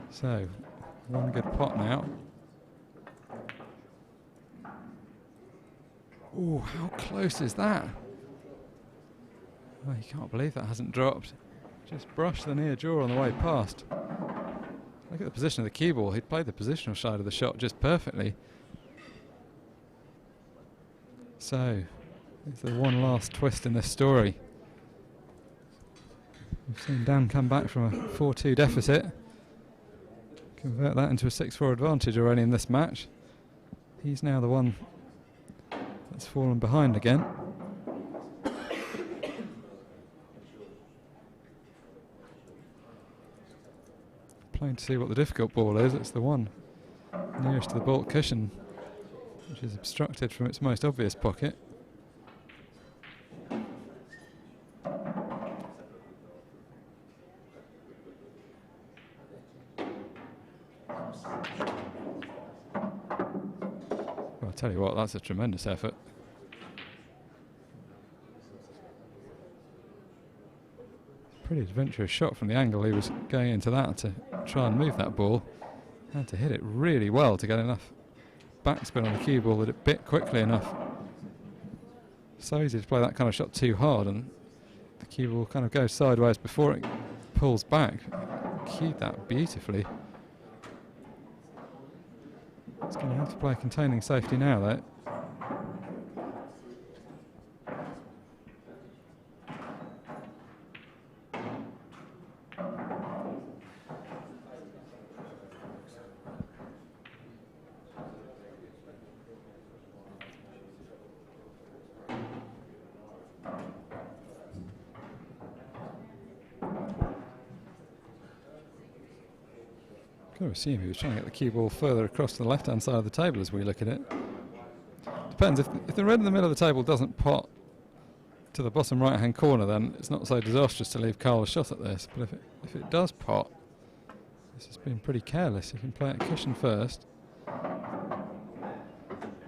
So, one good pot now. Oh, how close is that? Oh, you can't believe that hasn't dropped. Just brushed the near jaw on the way past. Look at the position of the cue ball. He'd played the positional side of the shot just perfectly. So, it's the one last twist in this story. We've seen Dan come back from a 4-2 deficit, convert that into a 6-4 advantage already in this match. He's now the one that's fallen behind again. Playing to see what the difficult ball is. It's the one nearest to the baulk cushion, which is obstructed from its most obvious pocket. Well, I'll tell you what, that's a tremendous effort. Pretty adventurous shot from the angle he was going into that to try and move that ball. Had to hit it really well to get enough backspin on the cue ball that it bit quickly enough. So easy to play that kind of shot too hard and the cue ball kind of goes sideways before it pulls back. Cued that beautifully. It's going to have to play containing safety now though. I assume he was trying to get the cue ball further across to the left hand side of the table as we look at it. Depends, if the red in the middle of the table doesn't pot to the bottom right hand corner, then it's not so disastrous to leave Karl a shot at this. But if it does pot, this has been pretty careless. You can play it cushion first.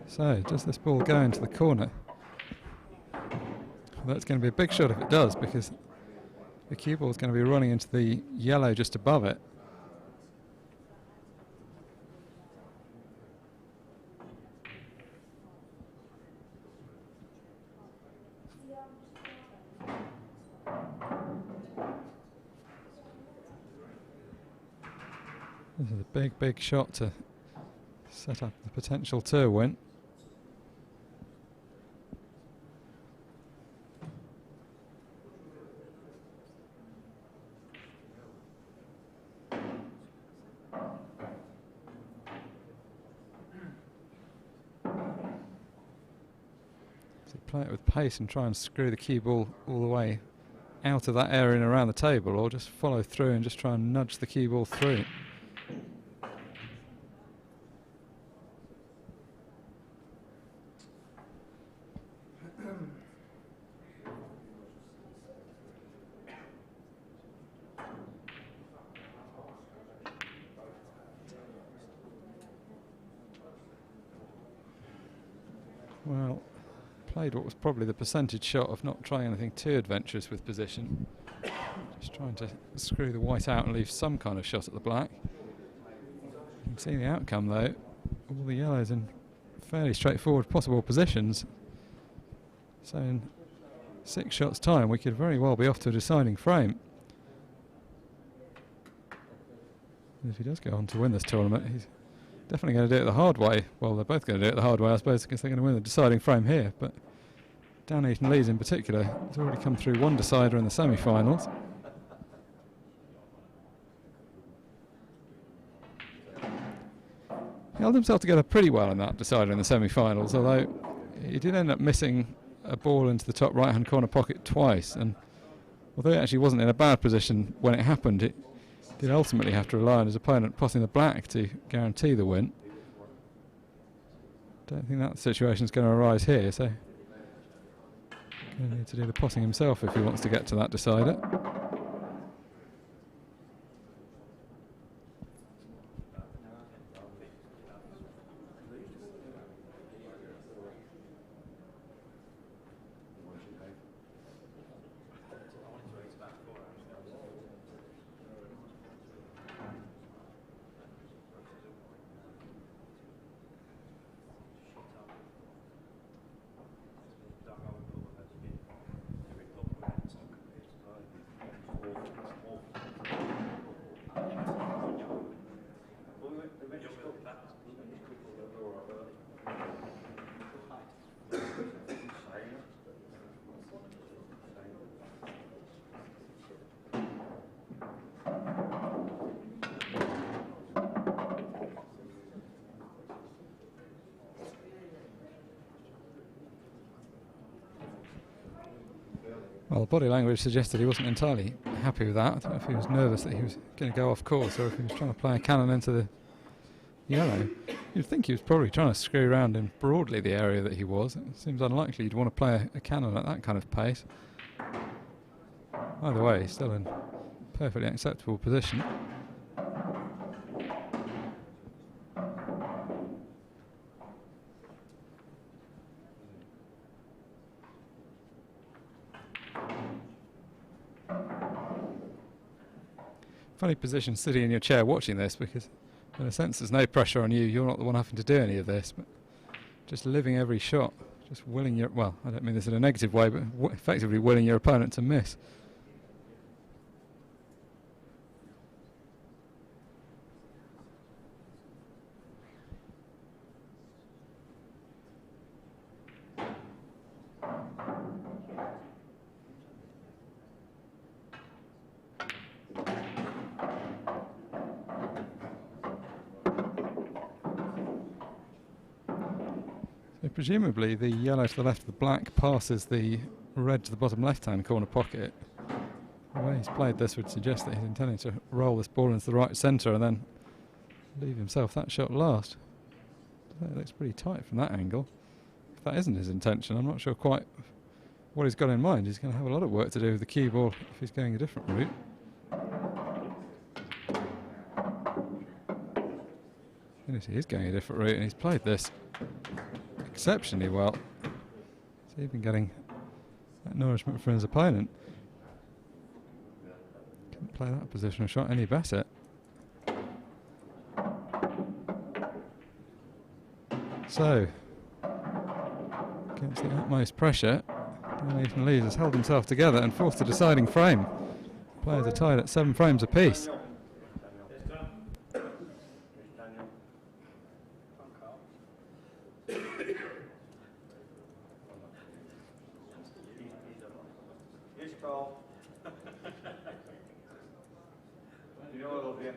So does this ball go into the corner? Well, that's going to be a big shot if it does, because the cue ball is going to be running into the yellow just above it. This is a big shot to set up the potential tour win. So play it with pace and try and screw the cue ball all the way out of that area and around the table, or just follow through and just try and nudge the cue ball through. Well, played what was probably the percentage shot of not trying anything too adventurous with position. Just trying to screw the white out and leave some kind of shot at the black. You can see the outcome though. All the yellows in fairly straightforward possible positions. So in 6 shots time we could very well be off to a deciding frame. And if he does go on to win this tournament, he's definitely going to do it the hard way. Well, they're both going to do it the hard way, I suppose, because they're going to win the deciding frame here. But Dan Eaton-Lees in particular has already come through one decider in the semi-finals. He held himself together pretty well in that decider in the semi-finals, although he did end up missing a ball into the top right-hand corner pocket twice. And although he actually wasn't in a bad position when it happened, it did ultimately have to rely on his opponent potting the black to guarantee the win. Don't think that situation is going to arise here, so going to need to do the potting himself if he wants to get to that decider. Well, the body language suggested he wasn't entirely happy with that. I don't know if he was nervous that he was going to go off course, or if he was trying to play a cannon into the yellow. You'd think he was probably trying to screw around in broadly the area that he was. It seems unlikely you'd want to play a cannon at that kind of pace. Either way, he's still in perfectly acceptable position. Funny position sitting in your chair watching this, because in a sense there's no pressure on you, you're not the one having to do any of this, but just living every shot, just willing your, well, I don't mean this in a negative way, but effectively willing your opponent to miss. Presumably the yellow to the left of the black passes the red to the bottom left-hand corner pocket. The way he's played this would suggest that he's intending to roll this ball into the right centre and then leave himself that shot last. It looks pretty tight from that angle. If that isn't his intention, I'm not sure quite what he's got in mind. He's going to have a lot of work to do with the cue ball if he's going a different route. And he is going a different route, and he's played this exceptionally well. He's even getting that nourishment from his opponent. Couldn't play that positional shot any better. So, against the utmost pressure, Eaton-Lees has held himself together and forced a deciding frame. Players are tied at 7 frames apiece. Yes, Karl. You know I love you.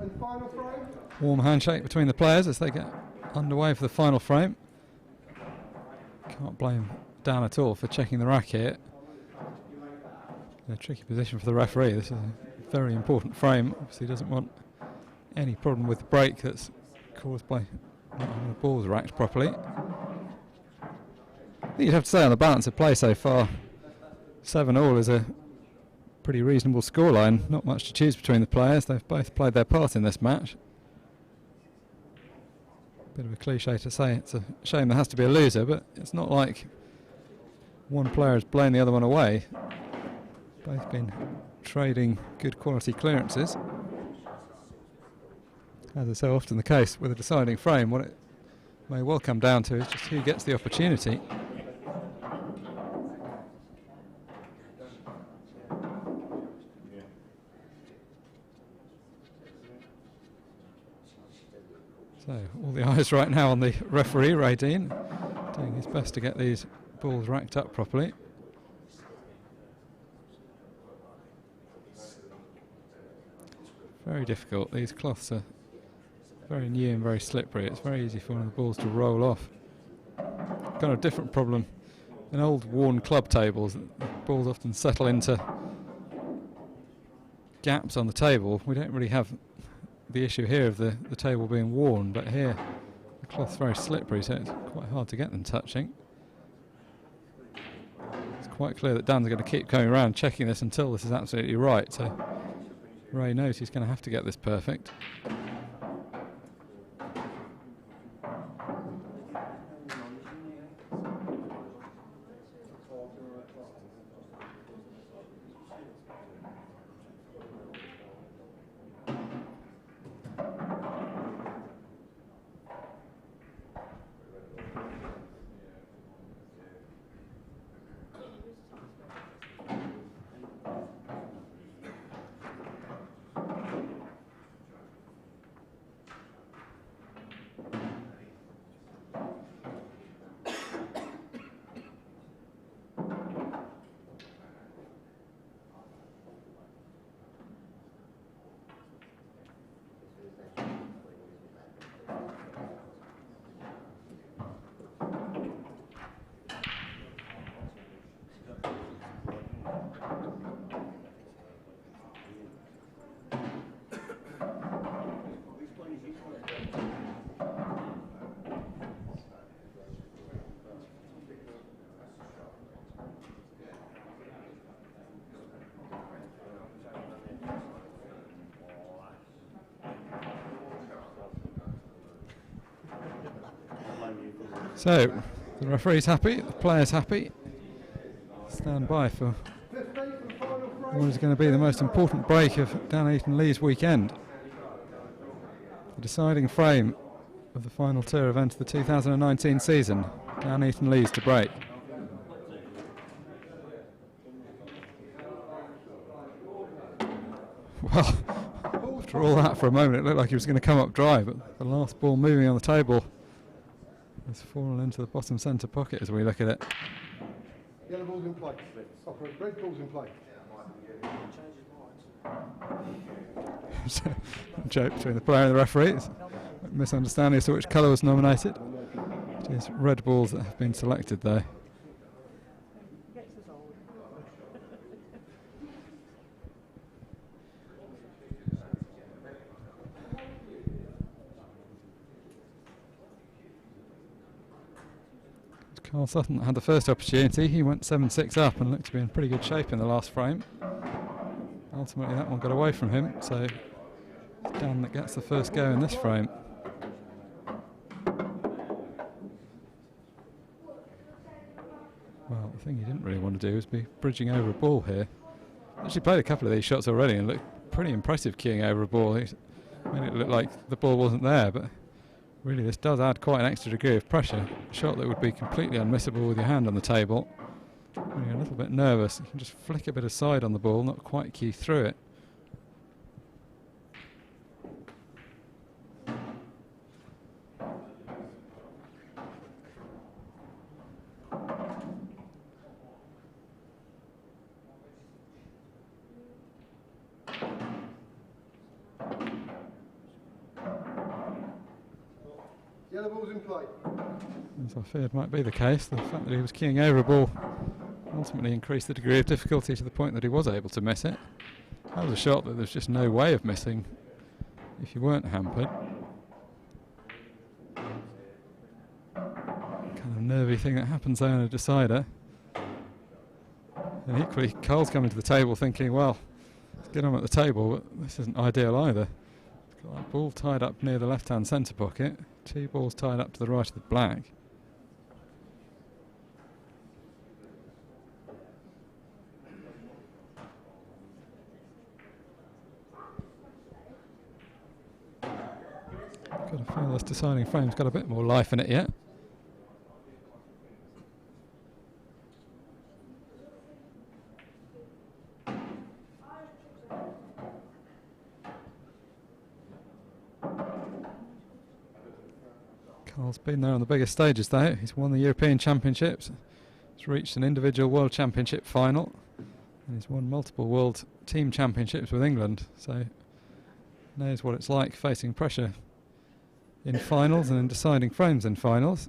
And final frame. Warm handshake between the players as they get underway for the final frame. Can't blame Dan at all for checking the rack here. A tricky position for the referee. This is a very important frame. Obviously, he doesn't want any problem with the break that's caused by not having the balls racked properly. I think you'd have to say on the balance of play so far, 7-all is a pretty reasonable scoreline. Not much to choose between the players. They've both played their part in this match. Bit of a cliche to say it's a shame there has to be a loser, but it's not like one player has blown the other one away. Both been trading good quality clearances. As is so often the case with a deciding frame, what it may well come down to is just who gets the opportunity. So all the eyes right now on the referee, Ray Dean, doing his best to get these balls racked up properly. Very difficult. These cloths are very new and very slippery. It's very easy for one of the balls to roll off. Kind of different problem in old worn club tables. The balls often settle into gaps on the table. We don't really have the issue here of the table being worn, but here the cloth's very slippery, so it's quite hard to get them touching. It's quite clear that Dan's going to keep going around checking this until this is absolutely right, so Ray knows he's going to have to get this perfect. So, the referee's happy, the player's happy. Stand by for 15 for the final what is going to be the most important break of down Eaton-Lees weekend. The deciding frame of the final tour event of the 2019 season, down Eaton-Lees to break. Well, after all that, for a moment it looked like he was going to come up dry, but the last ball moving on the table has fallen into the bottom centre pocket as we look at it. Yellow ball's in play. Red ball's in play. A joke between the player and the referee. It's a misunderstanding as to which colour was nominated. It is red balls that have been selected though. Karl Sutton had the first opportunity. He went 7-6 up and looked to be in pretty good shape in the last frame. Ultimately that one got away from him, so it's Dan that gets the first go in this frame. Well, the thing he didn't really want to do was be bridging over a ball here. Actually played a couple of these shots already and looked pretty impressive keying over a ball. He made it look like the ball wasn't there, but really this does add quite an extra degree of pressure. A shot that would be completely unmissable with your hand on the table. When you're a little bit nervous, you can just flick a bit of side on the ball, not quite key through it. Yellow ball's in play. As I feared might be the case, the fact that he was keying over a ball ultimately increased the degree of difficulty to the point that he was able to miss it. That was a shot that there's just no way of missing if you weren't hampered. Kind of nervy thing that happens there in a decider. And equally, Karl's coming to the table thinking, well, let's get on at the table, but this isn't ideal either. He's got that ball tied up near the left-hand centre pocket, two balls tied up to the right of the black. Got to feel this deciding frame's got a bit more life in it yet. Karl's been there on the bigger stages though. He's won the European Championships, he's reached an individual World Championship final, and he's won multiple World Team Championships with England, so knows what it's like facing pressure in finals and in deciding frames in finals.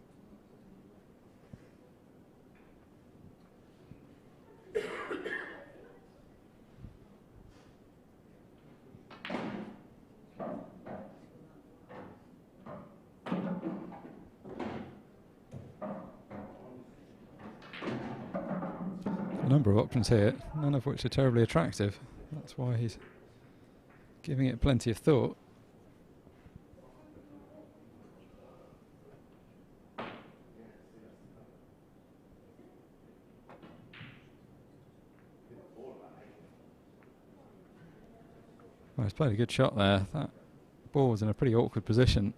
A number of options here, none of which are terribly attractive. That's why he's giving it plenty of thought. Well, he's played a good shot there. That ball was in a pretty awkward position.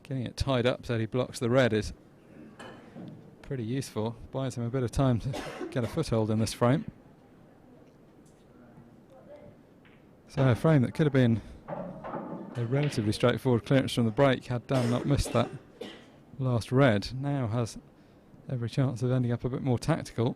Getting it tied up so that he blocks the red is pretty useful. Buys him a bit of time to get a foothold in this frame. So a frame that could have been a relatively straightforward clearance from the break had Dan not missed that last red, now has every chance of ending up a bit more tactical.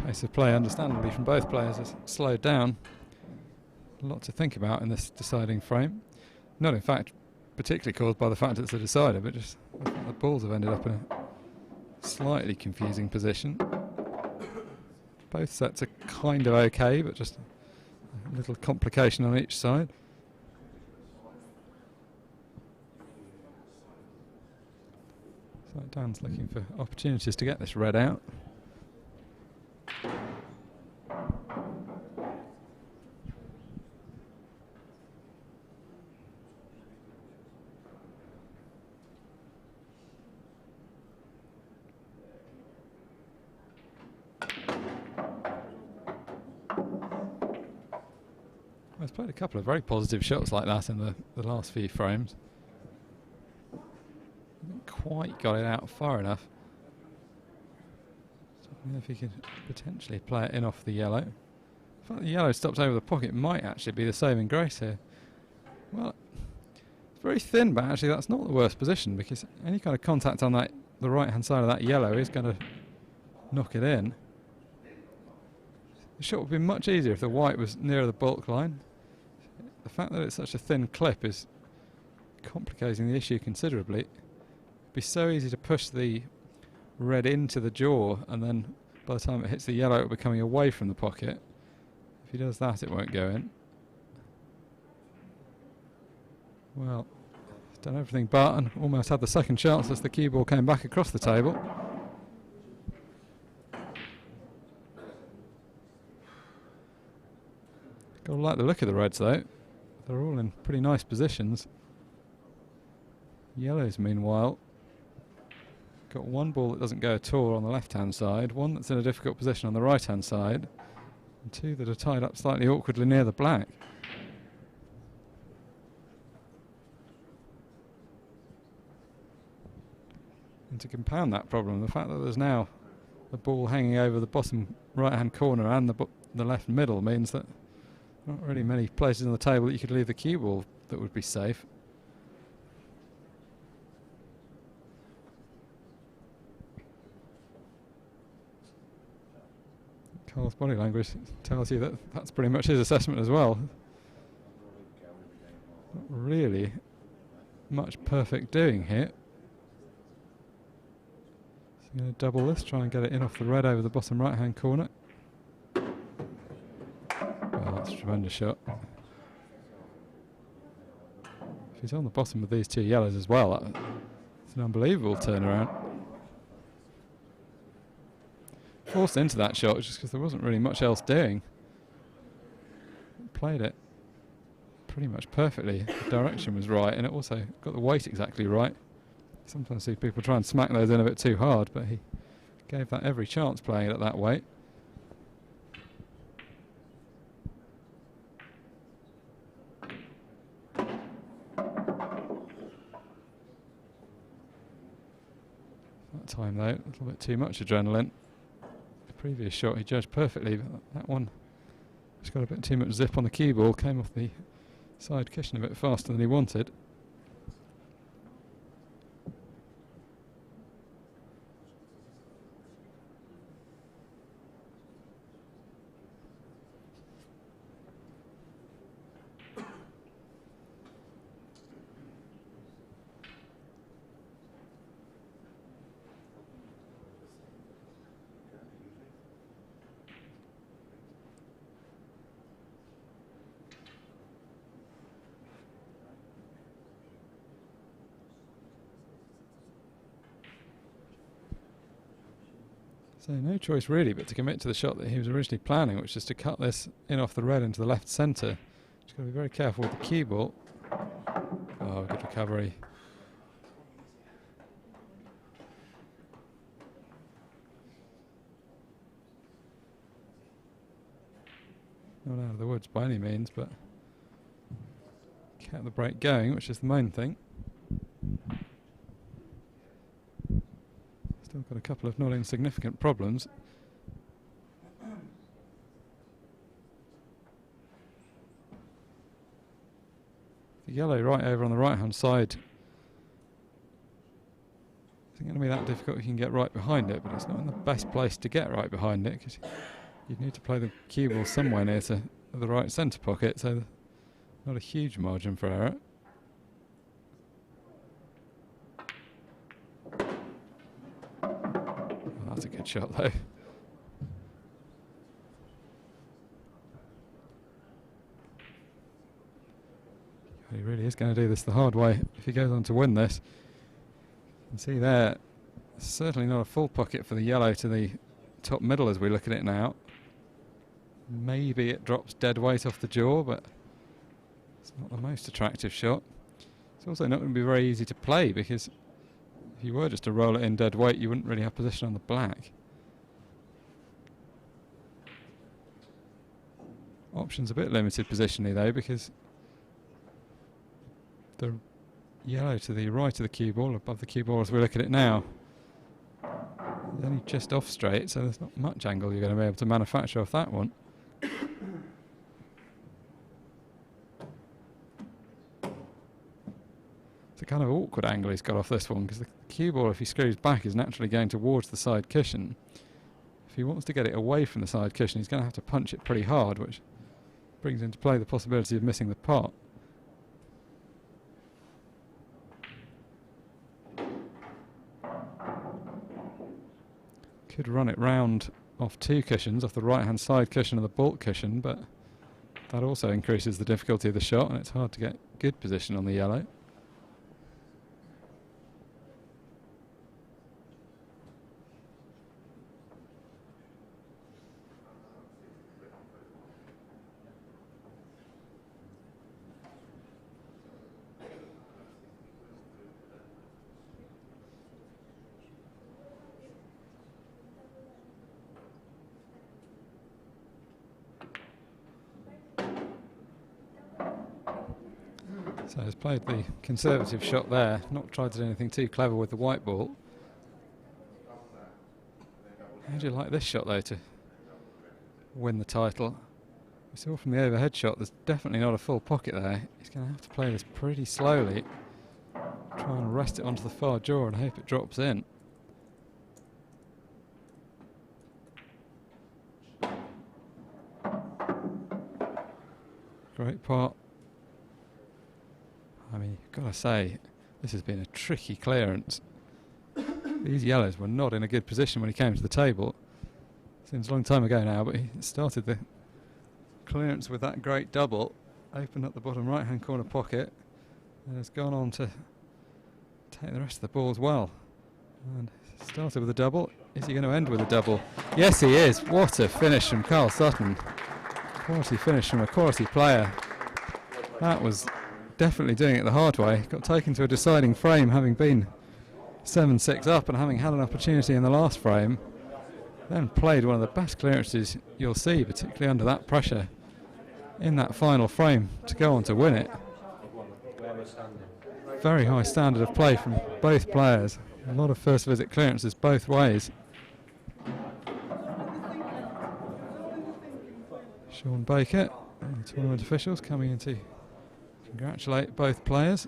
Pace of play, understandably, from both players has slowed down. A lot to think about in this deciding frame. Not in fact particularly caused by the fact it's a decider, but just the balls have ended up in a slightly confusing position. Both sets are kind of okay, but just a little complication on each side. So Dan's looking for opportunities to get this red out. He's played a couple of very positive shots like that in the last few frames. Haven't quite got it out far enough. So I don't know if he could potentially play it in off the yellow. The fact the yellow stops over the pocket might actually be the saving grace here. Well, it's very thin, but actually that's not the worst position, because any kind of contact on the right hand side of that yellow is going to knock it in. The shot would be much easier if the white was nearer the bulk line. The fact that it's such a thin clip is complicating the issue considerably. It'd be so easy to push the red into the jaw, and then by the time it hits the yellow it'll be coming away from the pocket. If he does that, it won't go in. Well, he's done everything but, and almost had the second chance as the cue ball came back across the table. Gotta like the look of the reds though. They're all in pretty nice positions. Yellows, meanwhile, got one ball that doesn't go at all on the left-hand side, one that's in a difficult position on the right-hand side, and two that are tied up slightly awkwardly near the black. And to compound that problem, the fact that there's now a ball hanging over the bottom right-hand corner and the left middle means that not really many places on the table that you could leave the cue ball that would be safe. Karl's body language tells you that that's pretty much his assessment as well. Not really much perfect doing here. So I'm going to double this, try and get it in off the red over the bottom right hand corner. That's a tremendous shot. If he's on the bottom of these two yellows as well, it's an unbelievable turnaround. Forced into that shot just because there wasn't really much else doing. Played it pretty much perfectly. The direction was right, and it also got the weight exactly right. Sometimes see people try and smack those in a bit too hard, but he gave that every chance playing it at that weight. Time though, a little bit too much adrenaline. The previous shot he judged perfectly, but that one just got a bit too much zip on the cue ball, came off the side cushion a bit faster than he wanted. So no choice really but to commit to the shot that he was originally planning, which is to cut this in off the red into the left centre. Just got to be very careful with the cue ball. Oh, good recovery. Not out of the woods by any means, but kept the break going, which is the main thing. Still got a couple of not insignificant problems. The yellow right over on the right hand side isn't going to be that difficult. You can get right behind it, but it's not in the best place to get right behind it, because you'd need to play the cue ball somewhere near to of the right centre pocket, so not a huge margin for error. Oh, that's a good shot though. He really is going to do this the hard way if he goes on to win this. You can see there, certainly not a full pocket for the yellow to the top middle as we look at it now. Maybe it drops dead weight off the jaw, but it's not the most attractive shot. It's also not going to be very easy to play, because if you were just to roll it in dead weight, you wouldn't really have position on the black. Option's a bit limited positionally though, because the yellow to the right of the cue ball, above the cue ball as we look at it now, is only just off straight, so there's not much angle you're going to be able to manufacture off that one. It's a kind of awkward angle he's got off this one, because the cue ball, if he screws back, is naturally going towards the side cushion. If he wants to get it away from the side cushion, he's going to have to punch it pretty hard, which brings into play the possibility of missing the pot. Could run it round off two cushions, off the right hand side cushion and the baulk cushion, but that also increases the difficulty of the shot, and it's hard to get good position on the yellow. So he's played the conservative shot there, not tried to do anything too clever with the white ball. How do you like this shot though to win the title? We saw from the overhead shot there's definitely not a full pocket there. He's going to have to play this pretty slowly, try and rest it onto the far jaw and hope it drops in. Great part. I mean, you've got to say, this has been a tricky clearance. These yellows were not in a good position when he came to the table. Seems a long time ago now, but he started the clearance with that great double, opened up the bottom right hand corner pocket, and has gone on to take the rest of the ball as well. And started with a double. Is he going to end with a double? Yes, he is. What a finish from Karl Sutton. Quality finish from a quality player. That was definitely doing it the hard way. Got taken to a deciding frame, having been 7-6 up and having had an opportunity in the last frame. Then played one of the best clearances you'll see, particularly under that pressure in that final frame, to go on to win it. Very high standard of play from both players. A lot of first visit clearances both ways. Sean Baker and the tournament officials coming in to congratulate both players,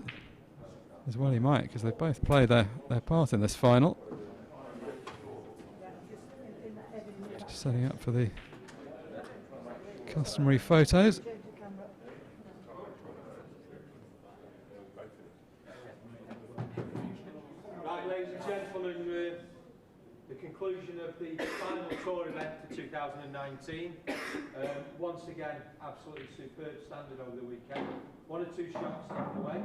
as well he might, because they both play their part in this final. Just setting up for the customary photos. Right, ladies and gentlemen, the conclusion of the final tour event for 2019. Once again, absolutely superb standard over the weekend. One or two shots stepped away.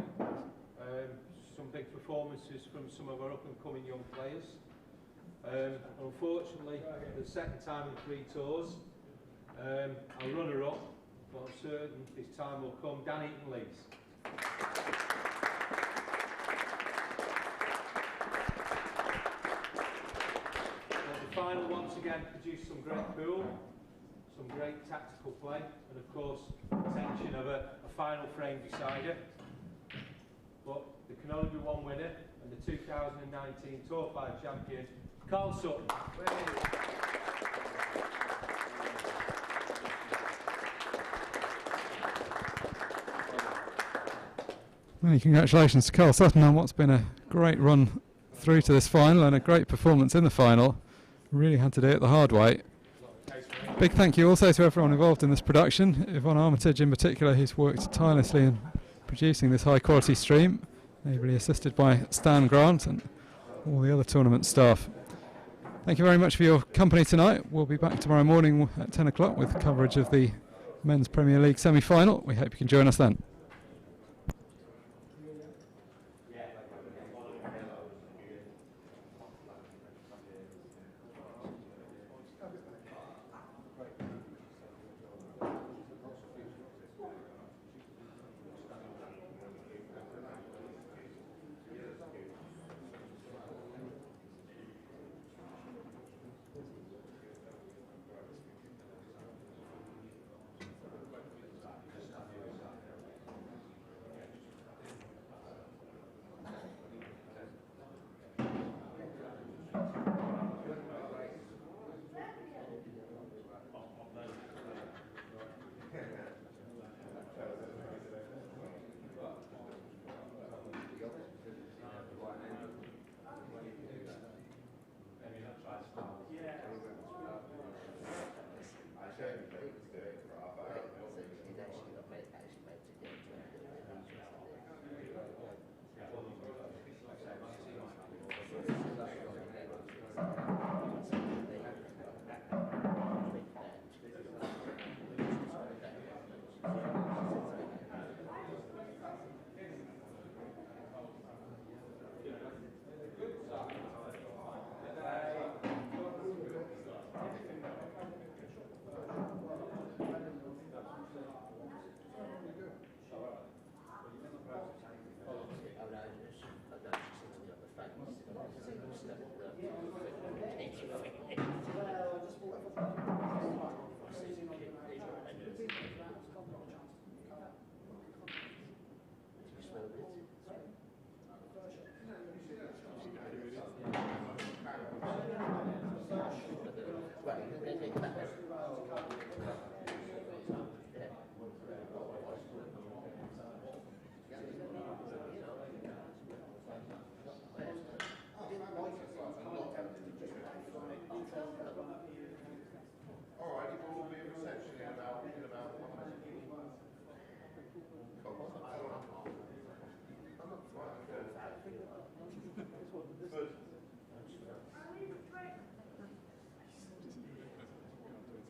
Some big performances from some of our up-and-coming young players. Unfortunately, the second time in 3 tours, a runner-up, but I'm certain his time will come, Eaton-Lees. The final once again produced some great pool, some great tactical play, and of course tension of a final frame decider. But there can only be one winner, and the 2019 Tour 5 champion, Karl Sutton. Many congratulations to Karl Sutton on what's been a great run through to this final and a great performance in the final. Really had to do it the hard way. Big Big thank you also to everyone involved in this production, Yvonne Armitage in particular, who's worked tirelessly in producing this high quality stream, ably assisted by Stan Grant and all the other tournament staff. Thank you very much for your company tonight. We'll be back tomorrow morning at 10 o'clock with coverage of the Men's Premier League semi-final. We hope you can join us then.